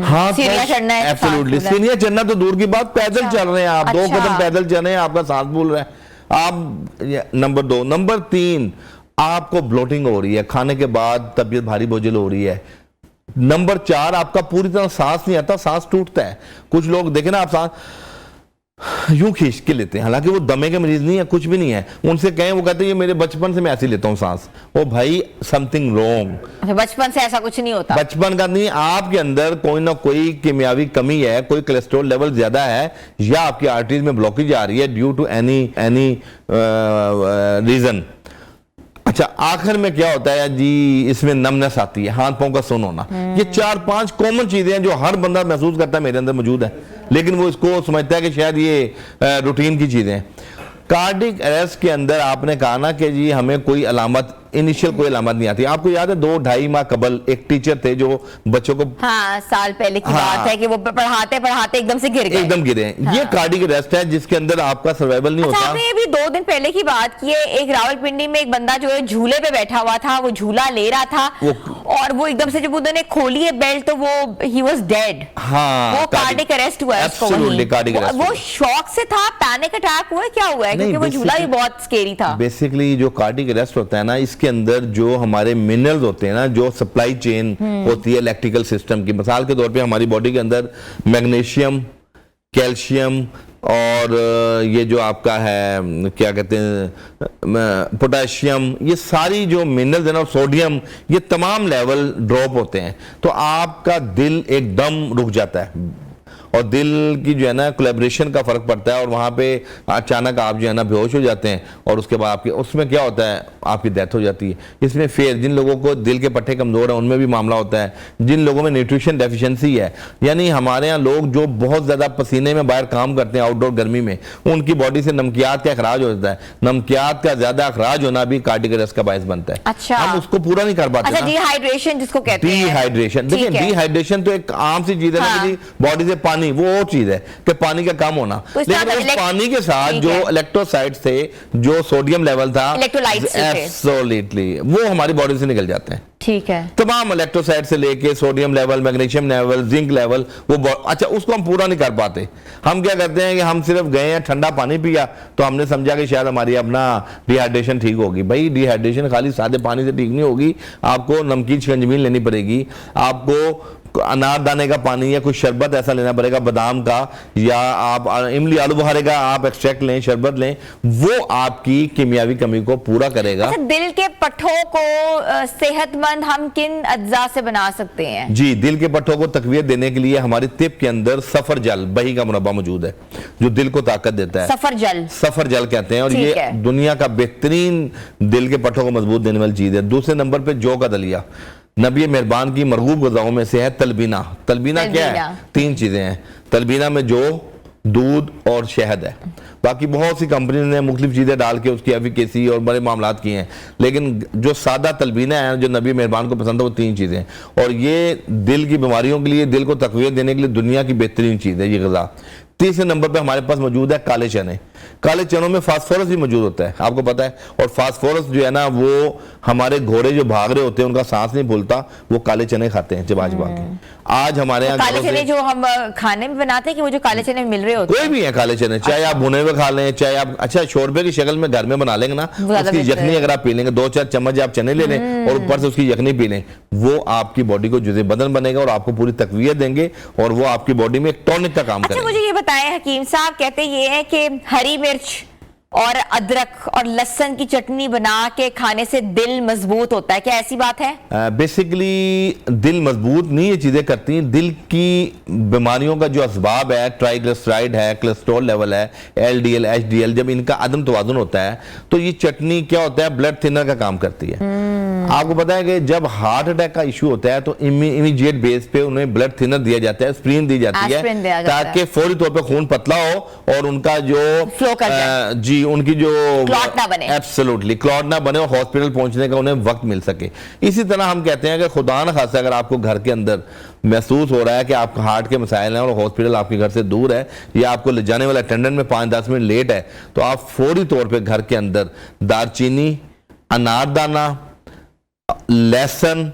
हाँ, सीढ़ियां चढ़ना है, एब्सोल्युटली, सीढ़ियां चढ़ना तो दूर की बात, पैदल चल रहे हैं आप, 2 कदम पैदल चल रहे हैं, आपका सांस फूल रहा है। आप नंबर 2, नंबर 3, आपको ब्लोटिंग हो रही है, खाने के बाद तबीयत भारी बोझिल हो रही है। नंबर 4, आपका पूरी तरह सांस नहीं आता, सांस टूटता है। कुछ लोग देखे ना, आप सांस यूं खींच के लेते हैं, हालांकि वो दमे के मरीज नहीं है, कुछ भी नहीं है। उनसे कहें, वो कहते हैं ये मेरे बचपन से मैं ऐसे ही लेता हूँ सांस। ओ भाई, समथिंग रॉन्ग। बचपन से ऐसा कुछ नहीं होता। बचपन का नहीं, आपके अंदर कोई ना कोई कीमियावी कमी है, कोई कोलेस्ट्रॉल लेवल ज्यादा है, या आपकी आर्टरीज में ब्लॉकेज आ रही है ड्यू टू एनी रीजन। अच्छा, आखिर में क्या होता है जी, इसमें नमनेस आती है, हाथ पांव का सुन होना। ये 4-5 कॉमन चीजें हैं जो हर बंदा महसूस करता है मेरे अंदर मौजूद है, लेकिन वो इसको समझता है कि शायद ये रूटीन की चीजें हैं। कार्डिक अरेस्ट के अंदर आपने कहा ना कि जी हमें कोई अलामत, इनिशियल कोई अलामत नहीं आती। आपको याद है 2-2.5 माह कबल एक टीचर थे जो बच्चों को, हाँ, साल पहले की बात है कि वो पढ़ाते पढ़ाते एकदम से गिर गए, एकदम गिरे। हाँ। ये कार्डिक अरेस्ट है जिसके अंदर आपका सर्वाइवल नहीं होता। आपने भी 2 दिन पहले की बात की है, एक रावलपिंडी में एक बंदा जो है झूले पे बैठा हुआ था, वो झूला ले रहा था और वो एकदम से जब उन्होंने खोली है बेल्ट तो वो ही वाज डेड। हाँ, वो कार्डिक अरेस्ट हुआ है उसको। वो शॉक से था, पैनिक अटैक हुआ, क्या हुआ है? क्योंकि वो झूला भी बहुत स्केरी था। बेसिकली जो कार्डिक अरेस्ट होता है ना, इसके अंदर जो हमारे मिनरल्स होते हैं ना, जो सप्लाई चेन होती है इलेक्ट्रिकल सिस्टम की, मिसाल के तौर पे हमारी बॉडी के अंदर मैग्नीशियम, कैल्शियम और ये जो आपका है क्या कहते हैं पोटेशियम, ये सारी जो मिनरल्स है ना, सोडियम, ये तमाम लेवल ड्रॉप होते हैं तो आपका दिल एकदम रुक जाता है और दिल की जो है ना कोलैबोरेशन का फर्क पड़ता है और वहां पे अचानक आप जो है ना बेहोश हो जाते हैं और उसके बाद आपके उसमें क्या होता है, आपकी डेथ हो जाती है। इसमें फिर जिन लोगों को दिल के पट्टे कमजोर है उनमें भी मामला होता है, जिन लोगों में न्यूट्रिशन डेफिशिएंसी है, यानी हमारे यहाँ लोग जो बहुत ज्यादा पसीने में बाहर काम करते हैं आउटडोर गर्मी में, उनकी बॉडी से नमकियात का अखराज हो जाता है। नमकियात का ज्यादा अखराज होना भी कार्डिक अरेस्ट का बायस बनता है। अच्छा, हम उसको पूरा नहीं कर पाते। अच्छा, डिहाइड्रेशन जिसको कहते हैं। डिहाइड्रेशन, देखिए डिहाइड्रेशन तो एक आम सी चीज है ना कि बॉडी से पानी, वो और चीज है कि पानी का कम होना, लेकिन उस पानी के साथ जो इलेक्ट्रोसाइट्स थे, जो सोडियम लेवल था, एब्सोल्युटली वो हमारी बॉडी से निकल जाते हैं। ठीक है, तमाम इलेक्ट्रोसाइट से लेके sodium level, magnesium level, zinc level, वो अच्छा उसको हम पूरा नहीं कर पाते। हम क्या करते हैं कि हम सिर्फ गए हैं, ठंडा पानी पिया तो हमने समझा कि शायद हमारी अपना डिहाइड्रेशन ठीक होगी। भाई डिहाइड्रेशन खाली सादे पानी से ठीक नहीं होगी, आपको नमकीन शिकंजी लेनी पड़ेगी, आपको अनारदाने का पानी या कोई शरबत ऐसा लेना पड़ेगा, बादाम का, या आप इमली आलू बुखारे का आप एक्सट्रैक्ट लें, शरबत लें, वो आपकी कीमियावी कमी को पूरा करेगा। अच्छा, दिल के पट्टों को सेहतमंद हम किन अज्जा से बना सकते हैं? जी, दिल के पट्टों को तकवीत देने के लिए हमारी तिब के अंदर सफर जल, बही का मुरब्बा मौजूद है जो दिल को ताकत देता है। सफर जल कहते हैं और ये दुनिया का बेहतरीन दिल के पट्टों को मजबूत देने वाली चीज है। दूसरे नंबर पे जौ का दलिया, नबी मेहरबान की मरगूब गज़ाओं में से है तलबीना। तलबीना क्या है? 3 चीजें हैं तलबीना में, जो दूध और शहद है। बाकी बहुत सी कंपनी ने मुख्तलिफ चीजें डाल के उसकी एफिकेसी और बड़े मामलात किए हैं, लेकिन जो सादा तलबीना है जो नबी मेहरबान को पसंद है वो 3 चीजें, और ये दिल की बीमारियों के लिए, दिल को तकवीत देने के लिए दुनिया की बेहतरीन चीज है ये गज़ा। तीसरे नंबर पे हमारे पास मौजूद है काले चने। काले चनों में फास्फोरस भी मौजूद होता है, आपको पता है, और फास्फोरस जो है ना वो हमारे घोड़े जो भाग रहे होते हैं उनका सांस नहीं फूलता, वो काले चने खाते हैं चबा चबा के। आज हमारे यहाँ काले चने जो हम खाने में बनाते हैं कि वो जो काले चने मिल रहे होते हैं, कोई भी है काले चने, चाहे आप भुने हुए खा लें, चाहे आप अच्छा शोरबे की शक्ल में घर में बना लेंगे ना, उसकी यखनी अगर आप पी लेंगे, 2-4 चम्मच आप चने ले लें और ऊपर से उसकी यखनी पी लें, वो आपकी बॉडी को जुज़े बदन बनेगा और आपको पूरी तकवीत देंगे और वो आपकी बॉडी में एक टॉनिक का काम करेगा। मुझे ये बताएं हकीम साहब, कहते ये है कि हरी मिर्च और अदरक और लहसुन की चटनी बना के खाने से दिल मजबूत होता है, क्या ऐसी बात है? बेसिकली दिल मजबूत नहीं ये चीजें करती, दिल की बीमारियों का जो असबाब है, ट्राइग्लिसराइड है, कोलेस्ट्रॉल लेवल है, LDL HDL, जब इनका अदम तवाजुन होता है तो ये चटनी क्या होता है, ब्लड थिनर का काम करती है। आपको पता है कि जब हार्ट अटैक का इशू होता है तो इमीडिएट बेस पे उन्हें ब्लड थिनर दिया जाता है, एस्प्रिन दी जाती है ताकि फौरी तौर पे खून पतला हो और उनका जो फ्लो कर जाए, जी उनकी जो क्लॉट ना बने, एब्सोल्युटली क्लॉट ना बने और हॉस्पिटल पहुंचने का उन्हें वक्त मिल सके। इसी तरह हम कहते हैं कि खुदा न खासा अगर आपको घर के अंदर महसूस हो रहा है कि आपका हार्ट के मसाइल हैं और हॉस्पिटल आपके घर से दूर है या आपको ले जाने वाला अटेंडेंट में 5-10 मिनट लेट है, तो आप फौरी तौर पर घर के अंदर दालचीनी, अनारदाना, लहसुन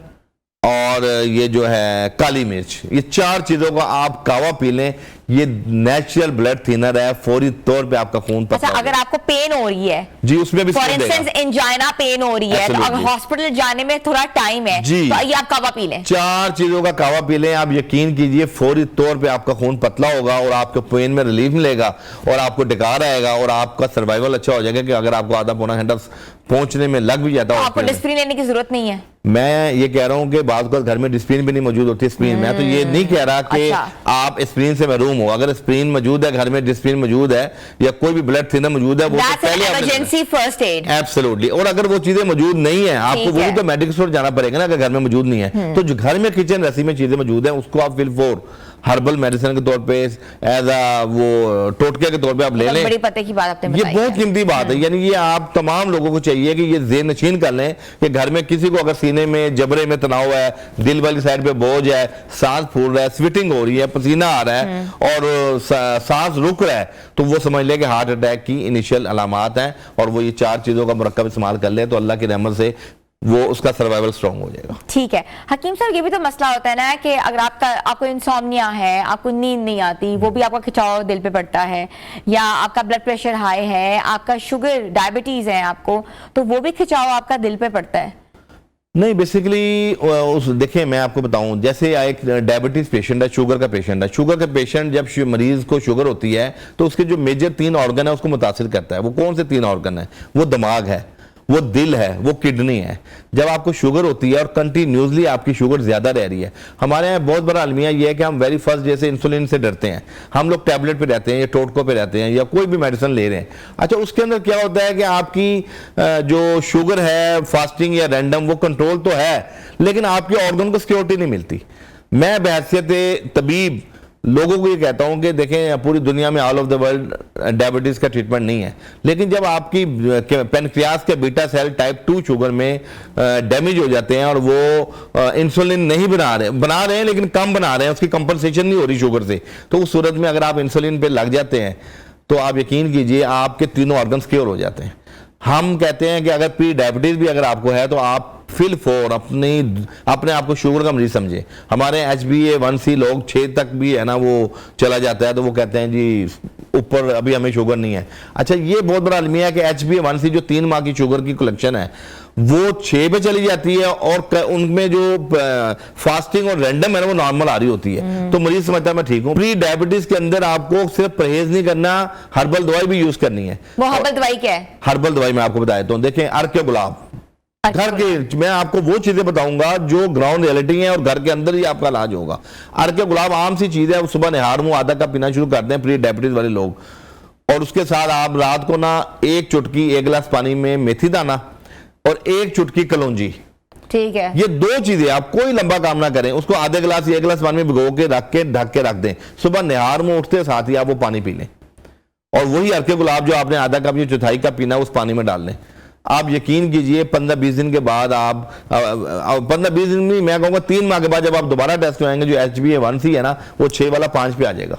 और और ये जो है काली मिर्च, ये 4 चीजों का आप कावा पी लें, ये नेचुरल ब्लड थिनर है, फौरी तौर पे आपका खून अच्छा, पतला अगर आपको पेन हो रही है जी, उसमें भी फॉर स्किन देगा। इंस्टेंस एंजाइना पेन हो रही है तो अगर हॉस्पिटल जाने में थोड़ा टाइम है जी, तो ये आप कावा पी लें। 4 चीजों का कावा पी लें, आप यकीन कीजिए फौरी तौर पे आपका खून पतला होगा और आपको पेन में रिलीफ मिलेगा और आपको डकार आएगा और आपका सर्वाइवल अच्छा हो जाएगा कि अगर आपको आधा पौना घंटा पहुंचने में लग भी जाता तो है आपको डिस्प्लिन लेने की जरूरत नहीं है। मैं ये कह रहा हूं कि बाद घर में डिस्प्लिन भी नहीं मौजूद होती स्क्रीन में, तो ये नहीं कह रहा कि अच्छा। आप स्क्रीन से महरूम हो। अगर स्क्रीन मौजूद है, घर में डिस्प्लिन मौजूद है या कोई भी ब्लड थिनर मौजूद है, वो तो पहले इमरजेंसी फर्स्ट एड। एब्सोल्युटली। और अगर वो चीजें मौजूद नहीं है, आपको वो भी तो मेडिकल स्टोर जाना पड़ेगा ना, अगर घर में मौजूद नहीं है तो जो घर में किचन रसी में चीजें मौजूद है उसको आप फिल फोर हर्बल मेडिसिन के तौर पे एज अ वो टोटके के तौर पे आप ले लें। बड़ी पते की बात आपने ये बताई बहुत कीमती बात है, यानी ये आप तमाम लोगों को चाहिए कि ये ज़हन नशीन कर लें कि घर में किसी को अगर सीने में जबड़े में तनाव है, दिल वाली साइड पे बोझ है, सांस फूल रहा है, स्वेटिंग हो रही है, पसीना आ रहा है और सांस रुक रहा है, तो वो समझ ले कि हार्ट अटैक की इनिशियल अलामात हैं और वो ये 4 चीज़ों का मुरक्कब इस्तेमाल कर ले तो अल्लाह की रहमत से वो उसका सर्वाइवल स्ट्रांग हो जाएगा। ठीक है हकीम साहब, ये भी तो मसला होता है ना कि अगर आपको इंसोम्निया है, आपको नींद नहीं आती, वो भी आपका खिंचाव दिल पे पड़ता है, या आपका ब्लड प्रेशर हाई है, आपका शुगर डायबिटीज है आपको, तो वो भी खिंचाव आपका दिल पे पड़ता है। नहीं, बेसिकली उस देखिए मैं आपको बताऊं, जैसे एक डायबिटीज पेशेंट है, शुगर का पेशेंट है, शुगर का पेशेंट जब मरीज को शुगर होती है तो उसके जो मेजर 3 ऑर्गन है उसको मुतासिर करता है। वो कौन से 3 ऑर्गन है? वो दिमाग है, वो दिल है, वो किडनी है। जब आपको शुगर होती है और कंटिन्यूसली आपकी शुगर ज्यादा रह रही है, हमारे यहाँ बहुत बड़ा अलमिया ये है कि हम वेरी फर्स्ट जैसे इंसुलिन से डरते हैं, हम लोग टैबलेट पे रहते हैं या टोटको पे रहते हैं या कोई भी मेडिसिन ले रहे हैं। अच्छा, उसके अंदर क्या होता है कि आपकी जो शुगर है फास्टिंग या रैंडम वो कंट्रोल तो है, लेकिन आपके ऑर्गन को सिक्योरिटी नहीं मिलती। मैं बहैसियत तबीब लोगों को ये कहता हूं कि देखें पूरी दुनिया में all of the world diabetes का ट्रीटमेंट नहीं है, लेकिन जब आपकी पेनक्रियास के बीटा सेल टाइप 2 शुगर में डैमेज हो जाते हैं और वो इंसुलिन नहीं बना रहे हैं लेकिन कम बना रहे हैं, उसकी कंपनसेशन नहीं हो रही शुगर से, तो उस सूरत में अगर आप इंसुलिन पे लग जाते हैं तो आप यकीन कीजिए आपके तीनों ऑर्गन्स क्योर हो जाते हैं। हम कहते हैं कि अगर प्री डायबिटीज भी अगर आपको है तो आप फिल फोर अपने आप को शुगर का मरीज समझे। हमारे HbA1c लोग 6 तक भी है ना वो चला जाता है तो वो कहते हैं जी ऊपर अभी हमें शुगर नहीं है। अच्छा, ये बहुत बड़ा अलमिया है कि HbA1c जो 3 माह की शुगर की कलेक्शन है वो 6 पे चली जाती है और उनमें जो फास्टिंग और रैंडम है ना वो नॉर्मल आ रही होती है, तो मरीज समझता है मैं ठीक हूँ। प्री डायबिटीज के अंदर आपको सिर्फ परहेज नहीं करना, हर्बल दवाई भी यूज करनी है। वो हर्बल दवाई क्या है? हर्बल दवाई मैं आपको बता देता हूँ। देखें, अर्क गुलाब, घर के मैं आपको वो चीजें बताऊंगा जो ग्राउंड रियलिटी है और घर के अंदर ही आपका इलाज होगा। अर्क गुलाब आम सी चीज है, सुबह निहार मुंह आधा कप पीना शुरू करते हैं प्री डायबिटीज वाले लोग, और उसके साथ आप रात को ना 1 चुटकी 1 गिलास पानी में मेथी दाना और 1 चुटकी कलौंजी, ठीक है, ये 2 चीजें आप कोई लंबा काम ना करें, उसको आधे गिलास 1 गिलास पानी में भिगो के ढक के रख दें, सुबह निहार मुंह उठते साथ ही आप वो पानी पी लें और वही अर्क गुलाब जो आपने आधा कप या चौथाई कप पीना उस पानी में डाल लें। आप यकीन कीजिए 15-20 दिन के बाद आप 15-20 दिन में मैं कहूँगा 3 माह के बाद जब आप दोबारा टेस्ट कराएंगे जो HbA1c है ना वो 6 वाला 5 पे आ जाएगा।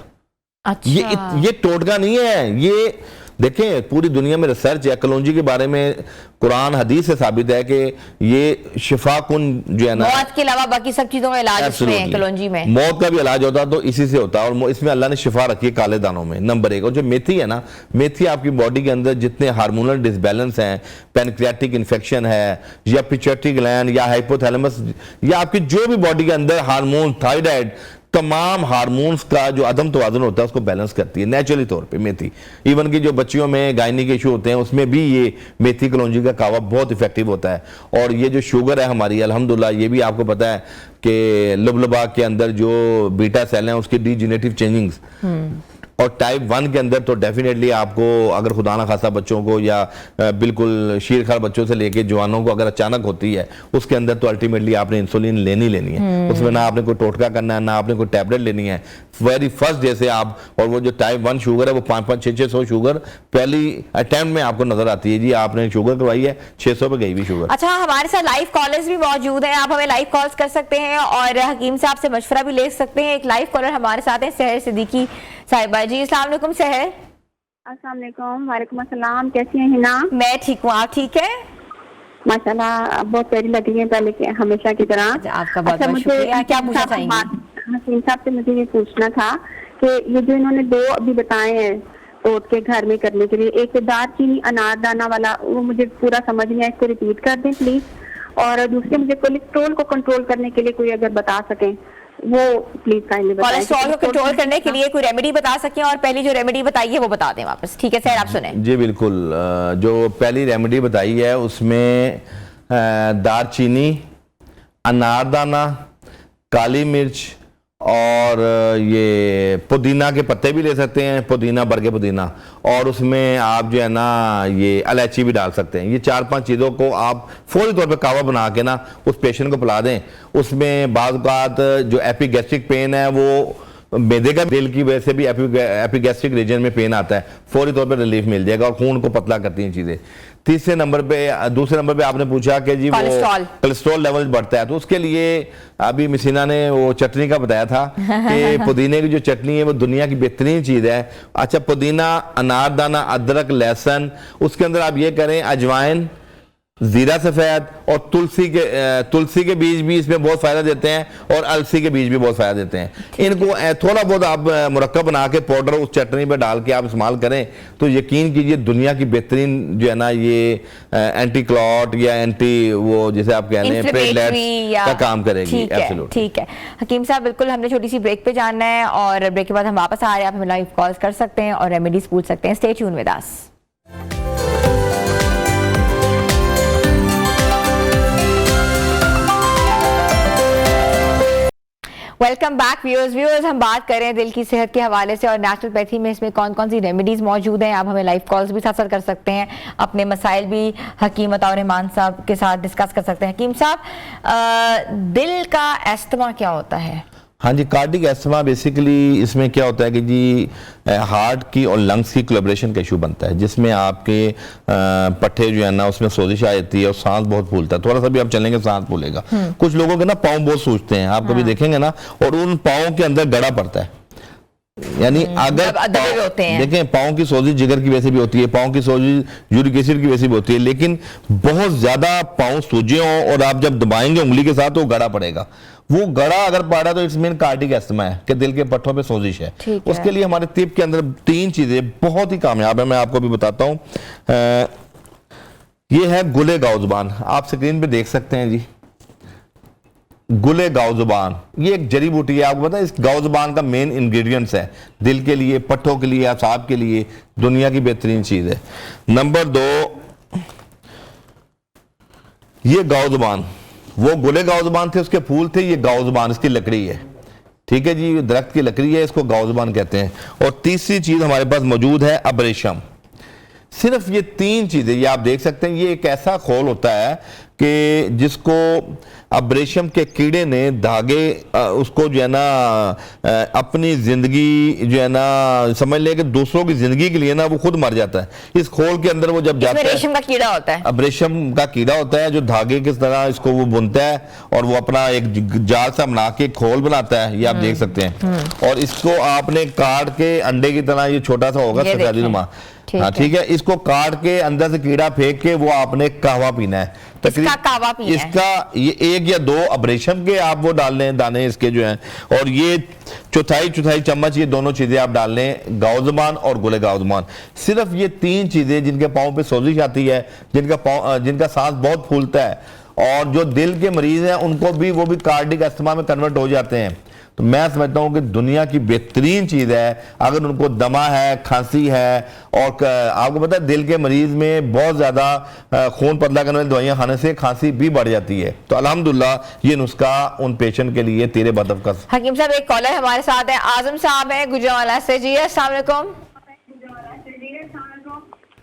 अच्छा। ये टोटका नहीं है, ये देखें पूरी दुनिया में रिसर्च है। कलौंजी के बारे में कुरान हदीस से साबित है कि ये शिफा कुन जो है ना, मौत के अलावा बाकी सब चीजों का इलाज इसमें कलौंजी में, मौत का भी इलाज होता तो इसी से होता और इसमें अल्लाह ने शिफा रखी है काले दानों में, नंबर 1। और जो मेथी है ना, मेथी आपकी बॉडी के अंदर जितने हार्मोनल डिसबैलेंस हैं, पैनक्रियाटिक इन्फेक्शन है या पिट्यूटरी ग्लैंड या हाइपोथैलेमस या आपकी जो भी बॉडी के अंदर हार्मोन, थायराइड, तमाम हार्मोन्स का जो अदम तवाज़ुन होता है उसको बैलेंस करती है नेचुरली तौर पे मेथी। इवन कि जो बच्चियों में गायनी के इशू होते हैं उसमें भी ये मेथी कलौंजी का कावा बहुत इफेक्टिव होता है। और ये जो शुगर है हमारी अल्हम्दुलिल्लाह, ये भी आपको पता है कि लुबलबा के अंदर जो बीटा सेल हैं उसकी डीजेनेरेटिव चेंजिंग्स, और टाइप 1 के अंदर तो डेफिनेटली आपको अगर खुदा ना खासा बच्चों को या बिल्कुल शीरखार बच्चों से लेके जवानों को अगर अचानक होती है उसके अंदर तो अल्टीमेटली आपने इंसुलिन लेनी है। उसमें ना आपने कोई टोटका करना है ना आपने कोई टैबलेट लेनी है, वेरी फर्स्ट जैसे आप। और वो जो टाइप 1 शुगर है वो 500-600 शुगर पहली अटेम्प्ट में आपको नजर आती है, जी आपने शुगर करवाई है 600 पे गई भी शुगर। अच्छा, हमारे साथ लाइव कॉलर्स भी मौजूद हैं, आप हमें लाइव कॉल्स कर सकते हैं और हकीम साहब से मशवरा भी ले सकते हैं। एक लाइव कॉलर हमारे साथ है सहर सिद्दीकी साहिबा जी। अस्सलाम वालेकुम सहर। अस्सलाम वालेकुम। वालेकुम अस्सलाम, कैसी हैं हिना? मैं ठीक हूँ, आप ठीक है? माशाल्लाह बहुत प्यारी लग रही है पहले के हमेशा की तरह। आपका बहुत बहुत शुक्रिया। क्या पूछना चाहेंगी? हकीम साहब से मुझे ये पूछना था कि ये जो इन्होंने 2 अभी बताए हैं तोड़ के घर में करने के लिए, एक दालचीनी अनारदाना वाला, वो मुझे पूरा समझ नहीं आया, इसको रिपीट कर दें प्लीज। और दूसरे मुझे कोलेस्ट्रॉल को कंट्रोल करने के लिए कोई अगर बता सकें वो प्लीज काइंडली बताएं। कोलेस्ट्रॉल को कंट्रोल करने के लिए कोई रेमेडी बता सकें, और पहली जो रेमेडी बताई है वो बता दें वापस। ठीक है सर, आप सुने। जी बिल्कुल, जो पहली रेमेडी बताई है उसमें दालचीनी, अनारदाना, काली मिर्च और ये पुदीना के पत्ते भी ले सकते हैं, पुदीना भर के पुदीना, और उसमें आप जो है ना ये इलायची भी डाल सकते हैं। ये 4-5 चीज़ों को आप फौरी तौर पे कावा बना के ना उस पेशेंट को पिला दें। उसमें बाज़ औक़ात जो एपिगैस्ट्रिक पेन है वो मैदे का दिल की वजह से भी एपिगैस्ट्रिक रीजन में पेन आता है, फौरी तौर पे रिलीफ मिल जाएगा और खून को पतला करती हैं चीज़ें। दूसरे नंबर पे आपने पूछा कि जी वो कोलेस्ट्रॉल लेवल बढ़ता है, तो उसके लिए अभी मिसीना ने वो चटनी का बताया था कि पुदीने की जो चटनी है वो दुनिया की बेहतरीन चीज़ है। अच्छा, पुदीना, अनारदाना, अदरक, लहसुन, उसके अंदर आप ये करें अजवाइन, जीरा सफ़ेद और तुलसी के बीज भी इसमें बहुत फ़ायदा देते हैं, और अलसी के बीज भी बहुत फ़ायदा देते हैं। इनको थोड़ा बहुत आप मुरक्कब बना के पाउडर उस चटनी पे डाल के आप इस्तेमाल करें तो यकीन कीजिए दुनिया की बेहतरीन जो है ना ये एंटी क्लॉट या एंटी वो जैसे आप कह रहे हैं प्लेटलेट्स का काम करेगी। एब्सोल्युटली ठीक है हकीम साहब, बिल्कुल हमने छोटी सी ब्रेक पे जाना है और ब्रेक के बाद हम वापस आ रहे हैं। आप हमें लाइव कॉल्स कर सकते हैं और रेमेडीज पूछ सकते हैं। Stay tune with us. Welcome back viewers, हम बात कर रहे हैं दिल की सेहत के हवाले से और नेचुरोपैथी में इसमें कौन कौन सी रेमेडीज मौजूद हैं। आप हमें लाइव कॉल्स भी साथ कर सकते हैं, अपने मसाइल भी हकीम अताउर रहमान साहब के साथ डिस्कस कर सकते हैं। हकीम साहब, दिल का अस्थमा क्या होता है? हाँ जी, कार्डिक एस्थमा बेसिकली इसमें क्या होता है कि जी हार्ट की और लंग्स की कोलैबोरेशन का इशू बनता है, जिसमें आपके पट्टे जो है ना उसमें सोजिश आ जाती है और सांस बहुत फूलता है। थोड़ा सा भी आप चलेंगे सांस फूलेगा। कुछ लोगों के ना पाँव बहुत सूजते हैं, आप कभी देखेंगे ना, और उन पाँव के अंदर गड़ा पड़ता है। यानी अगर देखें पाँव की सोजिश जिगर की वजह से भी होती है, पाँव की सोजिश यूरिक एसिड की वजह से भी होती है, लेकिन बहुत ज्यादा पाँव सूजे हों और आप जब दबाएंगे उंगली के साथ तो गड़ा पड़ेगा। वो गड़ा अगर पड़ा तो इट्स मीन कार्डिक एस्थमा है कि दिल के पट्टों पे सोजिश है। उसके लिए हमारे तिब के अंदर 3 चीजें बहुत ही कामयाब है, मैं आपको भी बताता हूं। ये है गुले गाउज़बान, आप स्क्रीन पे देख सकते हैं जी। गुले गाउज़बान ये एक जड़ी बूटी है, आपको पता है इस गाउज़बान का मेन इंग्रेडिएंट्स है दिल के लिए, पट्टों के लिए, असाब के लिए, दुनिया की बेहतरीन चीज है। नंबर 2, ये गाउज़बान, वो गुले गाउज़बान थे, उसके फूल थे, ये गाउज़बान इसकी लकड़ी है। ठीक है जी, दरख्त की लकड़ी है, इसको गाउज़बान कहते हैं। और तीसरी चीज हमारे पास मौजूद है अब्रेशम। सिर्फ ये 3 चीजें, ये आप देख सकते हैं, ये एक ऐसा खोल होता है कि जिसको अब्रेशम के कीड़े ने धागे उसको जो है ना अपनी जिंदगी जो है ना समझ ले कि दूसरों की जिंदगी के लिए ना वो खुद मर जाता है। इस खोल के अंदर वो जब जाता है, रेशम का कीड़ा होता है, अब्रेशम का कीड़ा होता है जो धागे किस तरह इसको वो बुनता है और वो अपना एक जाल सा बना के खोल बनाता है, ये आप देख सकते हैं। और इसको आपने काट के अंडे की तरह, ये छोटा सा होगा सफेदी नुमा, हाँ ठीक है, इसको काट के अंदर से कीड़ा फेंक के वो आपने कहवा पीना है। इसका ये 1 या 2 अब्रेशम के आप वो डाल लें दाने इसके जो हैं, और ये चौथाई चम्मच ये दोनों चीजें आप डाल लें, गाउज़बान और गुले गाउज़बान। सिर्फ ये 3 चीजें, जिनके पाँव पे सोजिश आती है, जिनका सांस बहुत फूलता है, और जो दिल के मरीज हैं उनको भी वो भी कार्डिक एस्थमा में कन्वर्ट हो जाते हैं। तो मैं समझता हूं कि दुनिया की बेहतरीन चीज है। अगर उनको दमा है, खांसी है, और आपको पता है दिल के मरीज में बहुत ज्यादा खून पतला करने वाली दवाइयां खाने से खांसी भी बढ़ जाती है। तो अल्हम्दुलिल्लाह ये नुस्खा उन पेशेंट के लिए तेरे बदब का। हकीम साहब, एक कॉलर हमारे साथ है, आजम साहब है गुजरावाला से। जी अस्सलाम वालेकुम।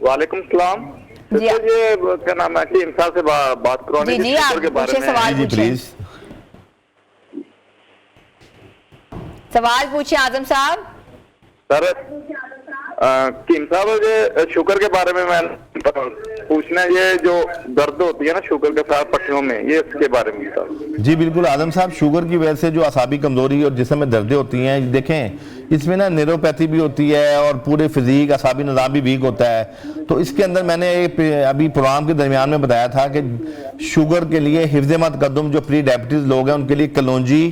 वालेकुम सलाम जी, ये क्या नाम है हकीम साहब से बात करवानी जी, आप पूछिए, सवाल प्लीज सवाल पूछिए आजम साहब। सर हकीम साहब, शुगर के बारे में मैं पूछना है, ये जो दर्द होती है ना शुगर के साथ पट्टियों में, ये इसके बारे में सर। जी बिल्कुल आदम साहब, शुगर की वजह से जो असाबी कमजोरी और जिस्म में दर्दें होती हैं, देखें इसमें ना न्यूरोपैथी भी होती है और पूरे फिजिक असाबी निज़ाम भी वीक होता है। तो इसके अंदर मैंने अभी प्रोग्राम के दरमियान में बताया था कि शुगर के लिए हिफ्ज़ मतकद्दुम जो प्री डायबिटीज लोग हैं उनके लिए कलौंजी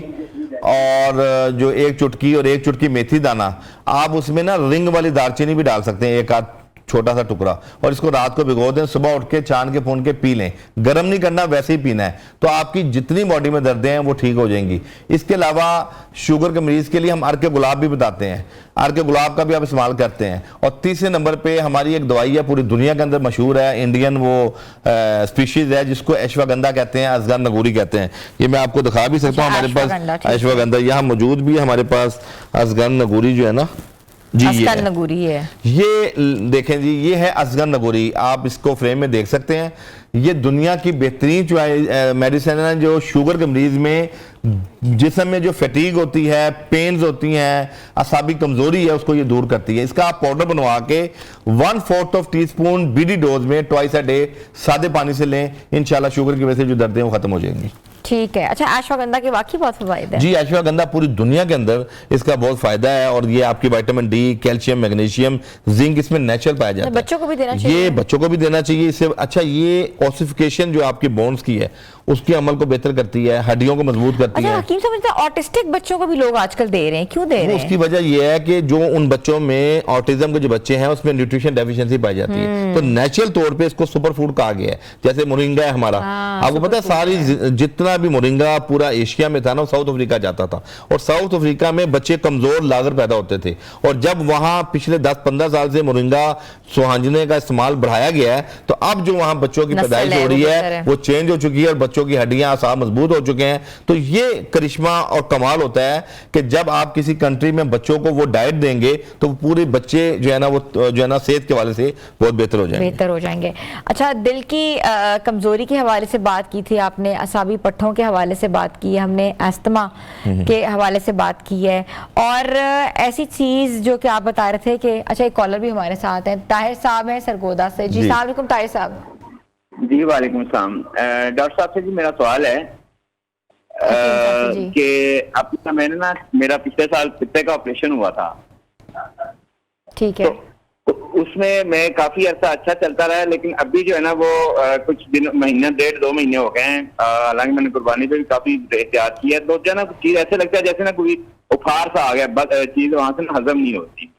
और जो एक चुटकी और एक चुटकी मेथी दाना, आप उसमें ना रिंग वाली दालचीनी भी डाल सकते हैं, एक आध छोटा सा टुकड़ा, और इसको रात को भिगो दें, सुबह उठ के छान के फून के पी लें। गर्म नहीं करना, वैसे ही पीना है, तो आपकी जितनी बॉडी में दर्दें हैं वो ठीक हो जाएंगी। इसके अलावा शुगर के मरीज के लिए हम अर्क गुलाब भी बताते हैं, अर्क गुलाब का भी आप इस्तेमाल करते हैं। और तीसरे नंबर पे हमारी एक दवाई है, पूरी दुनिया के अंदर मशहूर है, इंडियन वो स्पीशीज है जिसको अश्वगंधा कहते हैं, असगर नगूरी कहते हैं। ये मैं आपको दिखा भी सकता हूँ, हमारे पास अश्वगंधा यहाँ मौजूद भी है, हमारे पास असगर नगूरी जो है ना जी, असगर नगूरी है, ये देखें जी, ये है असगर नगूरी, आप इसको फ्रेम में देख सकते हैं। ये दुनिया की बेहतरीन मेडिसिन है जो शुगर के मरीज में जिस्म में जो फैटीग होती है, पेन्स होती हैं, असाबी कमजोरी है, उसको ये दूर करती है। इसका आप पाउडर बनवा के 1/4 टीस्पून बीडी डोज में ट्वाइस अ डे सादे पानी से लें, इंशाल्लाह शुगर की वजह से जो दर्दें वो खत्म हो जाएंगी। ठीक है। अच्छा, अश्वगंधा के वाकई बहुत फायदे हैं। जी, अश्वगंधा पूरी दुनिया के अंदर इसका बहुत फायदा है, और ये आपकी vitamin D, calcium, magnesium, zinc इसमें नेचुरल पाया जाता है। बच्चों को भी देना चाहिए, ये बच्चों को भी देना चाहिए। इससे अच्छा ये ऑसिफिकेशन जो आपकी बोन्स की है उसके अमल को बेहतर करती है, हड्डियों को मजबूत करती है। हकीम समझता है ऑटिस्टिक बच्चों को भी लोग आजकल दे रहे हैं, क्यों दे रहे हैं? उसकी वजह यह है कि जो उन बच्चों में ऑटिज्म के जो बच्चे हैं उसमें न्यूट्रिशन डेफिशिएंसी पाई जाती है, तो नेचुरल तौर पे इसको सुपर फूड कहा गया है। जैसे मोरिंगा है हमारा, आपको पता है सारी जितना भी मोरिंगा पूरा एशिया में था ना, साउथ अफ्रीका जाता था, और साउथ अफ्रीका में बच्चे कमजोर लागर पैदा होते थे। और जब वहां पिछले 10-15 साल से मोरिंगा सुहांजने का इस्तेमाल बढ़ाया गया है, तो अब जो वहां बच्चों की पैदाइश हो रही है वो चेंज हो चुकी है और बच्चों की हड्डियां मजबूत हो चुके हैं। तो ये करिश्मा और कमाल होता है कि जब आप किसी कंट्री में बच्चों को वो डाइट देंगे तो पूरे बच्चे जो है ना वो जो है ना सेहत के हवाले से बहुत बेहतर हो जाएंगे। अच्छा, दिल की कमजोरी के हवाले से बात की थी आपने, असाबी पट्टों के हवाले से बात की है हमने, अस्थमा के हवाले से बात की है, और ऐसी चीज जो कि आप बता रहे थे कि अच्छा एक कॉलर भी हमारे साथ है, ताहिर साहब है सरगोदा से। जी अस्सलाम वालेकुम ताहिर साहब। जी वालेकुम सलाम। डॉक्टर साहब से जी मेरा सवाल है कि अपना मैंने ना मेरा पिछले साल पित्ते का ऑपरेशन हुआ था। ठीक है। तो उसमें मैं काफी अर्सा अच्छा चलता रहा, लेकिन अभी जो है ना वो कुछ दिन, महीना 1.5-2 महीने हो गए हैं। हालांकि मैंने कुर्बानी पे भी काफी एहतियात की है, तो जो है ना चीज ऐसे लगता है जैसे ना कोई उफार सा आ गया, चीज वहां से ना हजम नहीं होती।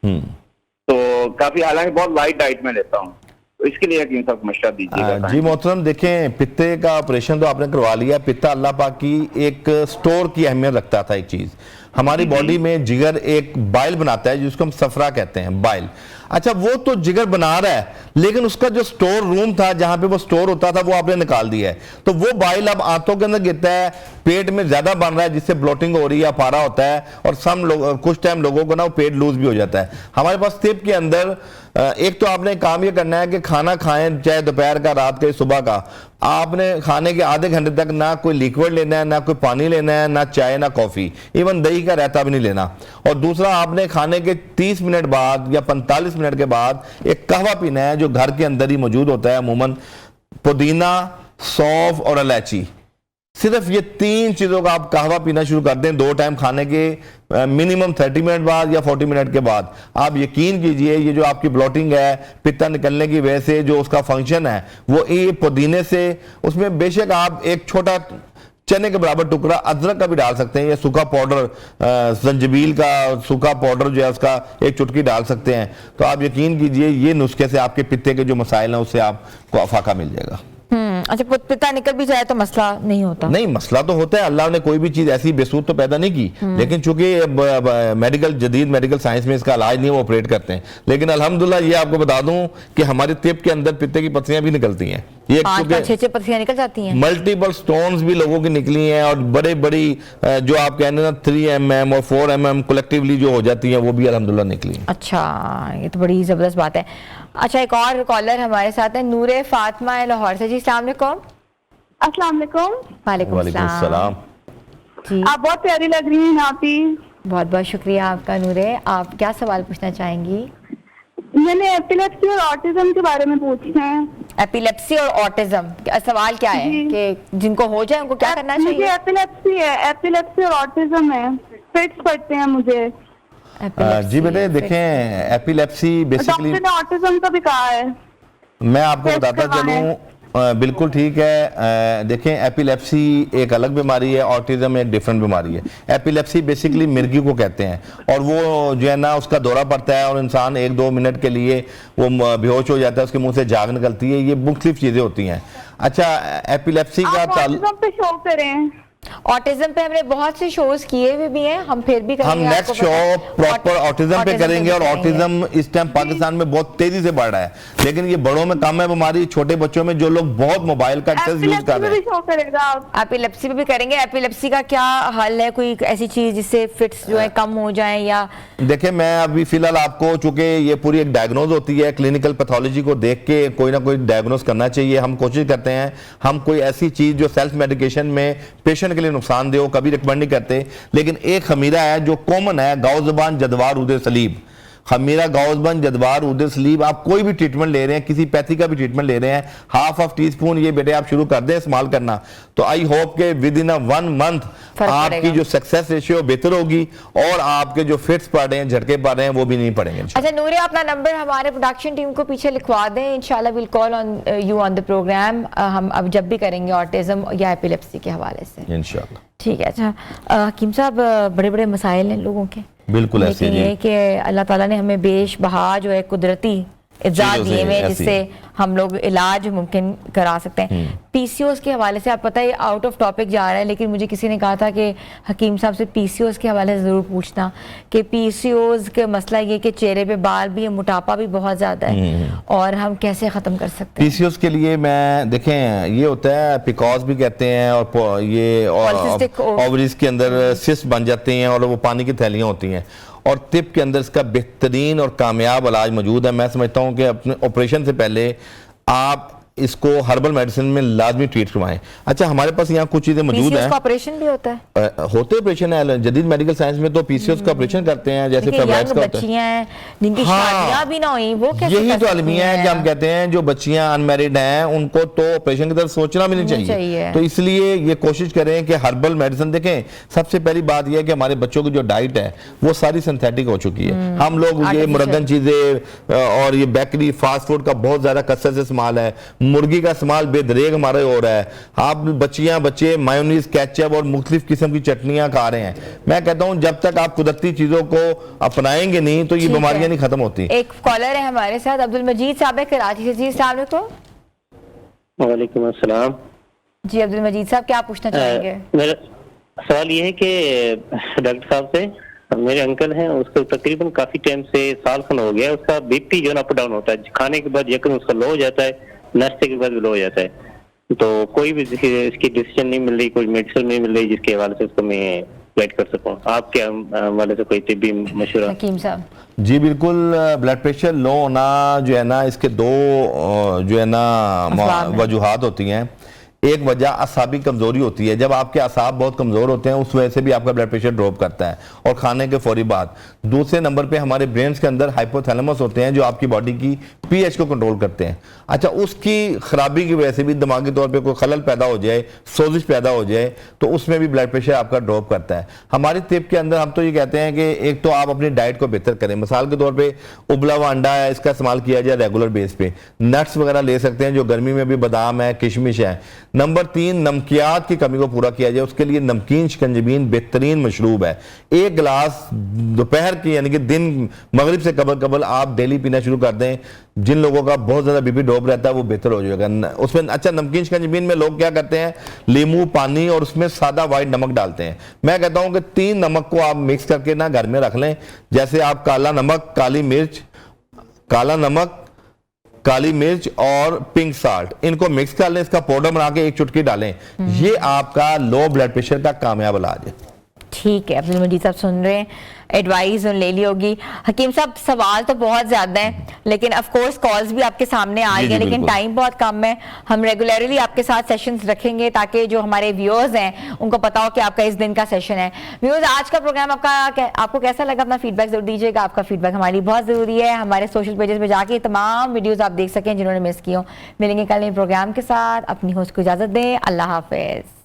तो काफी, हालांकि बहुत लाइट डाइट में लेता हूँ, तो इसके लिए हकीम साहब मशवरा दीजिएगा। जी मोहतरम, देखें पित्ते का ऑपरेशन तो आपने करवा लिया, पित्ता अल्लाह पाक की एक स्टोर की अहमियत रखता था। एक चीज हमारी बॉडी में जिगर एक बाइल बनाता है जिसको हम सफरा कहते हैं, बाइल। अच्छा, वो तो जिगर बना रहा है, लेकिन उसका जो स्टोर रूम था जहां पे वो स्टोर होता था वो आपने निकाल दिया है। तो वो बाइल अब आंतों के अंदर गिरता है, पेट में ज्यादा बन रहा है जिससे ब्लोटिंग हो रही है, अफारा होता है, और कुछ टाइम लोगों को ना वो पेट लूज भी हो जाता है। हमारे पास तिब के अंदर एक तो आपने काम ये करना है कि खाना खाएं, चाहे दोपहर का, रात का, सुबह का, आपने खाने के आधे घंटे तक ना कोई लिक्विड लेना है, ना कोई पानी लेना है, ना चाय, ना कॉफी, इवन दही का रायता भी नहीं लेना। और दूसरा, आपने खाने के 30 मिनट बाद या 45 मिनट के बाद एक कहवा पीना है जो घर के अंदर ही मौजूद होता है, अमूमन पुदीना, सौंफ और इलायची। सिर्फ ये 3 चीजों का आप कहवा पीना शुरू कर दें 2 टाइम खाने के मिनिमम 30 मिनट बाद या 40 मिनट के बाद, आप यकीन कीजिए ये जो आपकी ब्लोटिंग है, पित्ता निकलने की वजह से जो उसका फंक्शन है, वो ये पुदीने से, उसमें बेशक आप एक छोटा चने के बराबर टुकड़ा अदरक का भी डाल सकते हैं, या सूखा पाउडर, जंजीबील का सूखा पाउडर जो है उसका 1 चुटकी डाल सकते हैं। तो आप यकीन कीजिए ये नुस्खे से आपके पित्ते के जो मसाइल हैं उससे आपको अफाका मिल जाएगा। अच्छा, पिता निकल भी जाए तो मसला नहीं होता? नहीं, मसला तो होता है। अल्लाह ने कोई भी चीज ऐसी बेसूद तो पैदा नहीं की, लेकिन चूंकि मेडिकल जदीद मेडिकल साइंस में इसका इलाज नहीं, वो ऑपरेट करते हैं। लेकिन अल्हम्दुलिल्लाह ये आपको बता दूं कि हमारे तिब के अंदर पित्ते की पत्तियां भी निकलती हैं, ये 5-6 पत्तियां निकल जाती हैं, मल्टीपल स्टोन्स भी लोगों की निकली हैं, और बड़े बड़ी जो आप कहने ना 3 mm और 4 mm कलेक्टिवली जो हो जाती हैं वो भी अल्हम्दुलिल्लाह निकली। अच्छा, ये तो बड़ी जबरदस्त बात है। अच्छा, एक और कॉलर हमारे साथ है, नूरे फातिमा है लाहौर से। जी अस्सलाम वालेकुम। अस्सलाम वालेकुम। वालेकुम सलाम जी। आप बहुत प्यारी लग रही हैं आप ही। बहुत बहुत शुक्रिया आपका नूरे। आप क्या सवाल पूछना चाहेंगी? मैंने एपिलेप्सी और ऑटिज्म के बारे में पूछना है। एपिलेप्सी और ऑटिज्म, सवाल क्या है जी। कि जिनको हो जाए उनको क्या करना मुझे चाहिए? एपिलेप्सी है, एपिलेप्सी और ऑटिज्म है, फिट्स पड़ते हैं मुझे। जी बेटे देखें, एपिलेप्सी बेसिकली डॉक्टर ने ऑटिज्म का भी कहा है। मैं आपको टेस्ट बताता करवाएं। चलूं, बिल्कुल ठीक है। देखें, एपिलेप्सी एक अलग बीमारी है, ऑटिज्म एक डिफरेंट बीमारी है। एपिलेप्सी बेसिकली मिर्गी को कहते हैं, और वो जो है ना उसका दौरा पड़ता है और इंसान 1-2 मिनट के लिए वो बेहोश हो जाता है, उसके मुंह से झाग निकलती है, ये मुख्तलिफ चीज़ें होती हैं। अच्छा, एपिलेप्सी का आप ऑटिज्म पे शो करें। ऑटिज्म पे हमने बहुत से शोज किए हुए भी हैं, हम फिर भी करेंगे। हम नेक्स्ट आपको शो पता है। प्रॉपर ऑटिज्म पे करेंगे, और करेंगे। ऑटिज्म इस टाइम पाकिस्तान में बहुत तेजी से बढ़ रहा है, लेकिन ये बड़ों में कम है बीमारी, छोटे बच्चों में जो लोग बहुत मोबाइल का एक्सेस यूज एपिलेप्सी कर पे रहे भी हैं। शो करेगा आप। एपिलेप्सी पे भी करेंगे। एपिलेप्सी का क्या हल है? कोई ऐसी चीज जिससे फिट्स जो है कम हो जाए? या देखिए, मैं अभी फिलहाल आपको, चूंकि ये पूरी एक डायग्नोज होती है, क्लिनिकल पैथोलॉजी को देख के कोई ना कोई डायग्नोज करना चाहिए। हम कोशिश करते हैं हम कोई ऐसी चीज जो सेल्फ मेडिकेशन में पेशेंट के लिए नुकसान दे हो कभी रिकमेंड नहीं करते, लेकिन एक खमीरा है जो कॉमन है, गाओ ज़बान जदवार उदे सलीब। खमीरा, गाओ ज़बान जदवार उदे सलीब, आप कोई भी ट्रीटमेंट ले रहे हैं, किसी पैथी का भी ट्रीटमेंट ले रहे हैं, हाफ ऑफ टीस्पून ये बेटे आप शुरू कर दें इस्तेमाल करना, तो आई होप के विद इन 1 मंथ फर्क आपकी पड़ेगा। जो सक्सेस रेशियो बेहतर होगी, और आपके जो फिट्स पड़ रहे हैं, झटके पड़ रहे हैं, वो भी नहीं पड़ेंगे। अच्छा नूरे, अपना नंबर हमारे प्रोडक्शन टीम को पीछे लिखवा दें, इंशाल्लाह will call on you on the programme. हम अब जब भी करेंगे ऑटिज्म या एपिलेप्सी के हवाले से, इंशाल्लाह। ठीक है। अच्छा हकीम साहब, बड़े बड़े मसाइल हैं लोगों के, बिल्कुल ऐसे लेकिन ही ये कि अल्लाह ताला ने हमें बेश बहा जो है कुदरती इजाद चीज़ों से दिए हुए हैं, ऐसी जिससे हम लोग इलाज मुमकिन करा सकते हैं। पीसीओएस के हवाले से, आप पता है आउट ऑफ टॉपिक जा रहा है, लेकिन मुझे किसी ने कहा था कि हकीम साहब से पीसीओएस के हवाले से ज़रूर पूछना कि पीसीओएस का मसला ये कि चेहरे पे बाल भी है, मोटापा भी बहुत ज़्यादा है, और हम कैसे ख़त्म कर सकते हैं? पीसीओएस के लिए मैं देखें, ये होता है पिकॉज भी कहते हैं, और ये Polycystic ओवरीज के अंदर सिस्ट बन जाते हैं, और वो पानी की थैलियाँ होती हैं, और तिब के अंदर इसका बेहतरीन और कामयाब इलाज मौजूद है। मैं समझता हूँ कि अपने ऑपरेशन से पहले आप इसको हर्बल मेडिसिन में लाजमी ट्रीट करवाएं। अच्छा, हमारे पास यहाँ कुछ चीजें मौजूद पीसीओएस हैं। का ऑपरेशन भी होता है? होते ऑपरेशन है, जदीद मेडिकल साइंस में तो पीसीओएस का ऑपरेशन करते हैं, जैसे देखिए, फेब्राइट्स यंग का होता है। बच्चियां हैं जिनकी शादियां भी ना हुई, वो कैसे यही कर तो सकती अलमिया है हैं? कि हम कहते हैं जो बच्चियां अनमैरिड हैं उनको तो ऑपरेशन की तरफ सोचना भी नहीं नहीं चाहिए। चाहिए। तो इसलिए ये कोशिश करें कि हर्बल मेडिसिन देखें। सबसे पहली बात यह है कि हमारे बच्चों की जो डाइट है वो सारी सिंथेटिक हो चुकी है। हम लोग ये Artificial। मुरगन चीजें और ये बेकरी फास्ट फूड का बहुत ज्यादा कसरत से इस्तेमाल है। मुर्गी का इस्तेमाल बेदरेग हमारे हो रहा है। आप बच्चे मायोनीज, केचप और मुख्तलिफ किस्म की चटनियां खा रहे हैं। मैं कहता हूं जब तक आप कुदरती चीजों को अपनाएंगे नहीं तो ये ठीक है। बीमारियां नहीं खत्म होती। एक कॉलर है हमारे साथ, अब्दुल मजीद साहब है कराची से। जी अस्सलाम वालेकुम। वालेकुम अस्सलाम। जी अब्दुल मजीद साहब, क्या पूछना चाहेंगे? मेरा सवाल ये है कि डॉक्टर साहब से, मेरे अंकल हैं, उसको तकरीबन काफी टाइम से साल खन हो गया, उसका बीपी जो है अप डाउन होता है, खाने के बाद यकदम उसका लो हो जाता है, नाश्ते के बाद भी लो हो जाता है, तो कोई भी इसकी डिसीजन नहीं मिल रही, कोई मेडिसिन नहीं मिल रही जिसके हवाले से उसको मैं गाइड कर सकूं। आपके हवाले से कोई तिब्बी मशवरा? हकीम साहब। जी बिल्कुल, ब्लड प्रेशर लो होना जो है ना, इसके दो जो है ना असबाब हैं। वजूहात होती हैं। एक वजह असाबी कमजोरी होती है, जब आपके असाब बहुत कमजोर होते हैं उस वजह से भी आपका ब्लड प्रेशर ड्रॉप करता है, और खाने के फौरी बाद। दूसरे नंबर पे हमारे ब्रेन्स के अंदर हाइपोथैलेमस होते हैं जो आपकी बॉडी की पीएच को कंट्रोल करते हैं। अच्छा, उसकी खराबी की वजह से भी दिमागी तौर पे कोई खलल पैदा हो जाए, सोजिश पैदा हो जाए, तो उसमें भी ब्लड प्रेशर आपका ड्रॉप करता है। हमारी तिब के अंदर हम तो ये कहते हैं कि एक तो आप अपनी डाइट को बेहतर करें। मिसाल के तौर पर उबला हुआ अंडा है, इसका इस्तेमाल किया जाए रेगुलर बेस पे। नट्स वगैरह ले सकते हैं जो गर्मी में भी बादाम है, किशमिश है। नंबर 3, नमकियात की कमी को पूरा किया जाए, उसके लिए नमकीन शिकंजबीन बेहतरीन मशरूब है। एक गिलास दोपहर की यानी कि दिन मगरिब से कबल आप डेली पीना शुरू कर दें। जिन लोगों का बहुत ज्यादा बीपी ड्रॉप रहता है वो बेहतर हो जाएगा उसमें। अच्छा, नमकीन शिकंजबीन में लोग क्या करते हैं, लीमू, पानी और उसमें सादा वाइट नमक डालते हैं। मैं कहता हूं कि 3 नमक को आप मिक्स करके ना घर में रख लें। जैसे आप काला नमक, काली मिर्च, काला नमक, काली मिर्च और पिंक साल्ट, इनको मिक्स कर लें, इसका पाउडर बना के 1 चुटकी डालें। ये आपका लो ब्लड प्रेशर का कामयाब इलाज है। ठीक है, अब्दुल मजीद साहब सुन रहे हैं, एडवाइस ले ली होगी। हकीम साहब, सवाल तो बहुत ज़्यादा है, लेकिन ऑफ कोर्स कॉल्स भी आपके सामने आ गए, लेकिन टाइम बहुत कम है। हम रेगुलरली आपके साथ सेशंस रखेंगे ताकि जो हमारे व्यूअर्स हैं उनको पता हो कि आपका इस दिन का सेशन है। व्यूअर्स, आज का प्रोग्राम आपको कैसा लगा? अपना फीडबैक जरूर दीजिएगा, आपका फीडबैक हमारे लिए बहुत ज़रूरी है। हमारे सोशल पेजेस पर जाके तमाम वीडियोज़ आप देख सकें जिन्होंने मिस की हो। मिलेंगे कल नए प्रोग्राम के साथ, अपनी होस्ट को इजाज़त दें, अल्लाह हाफिज़।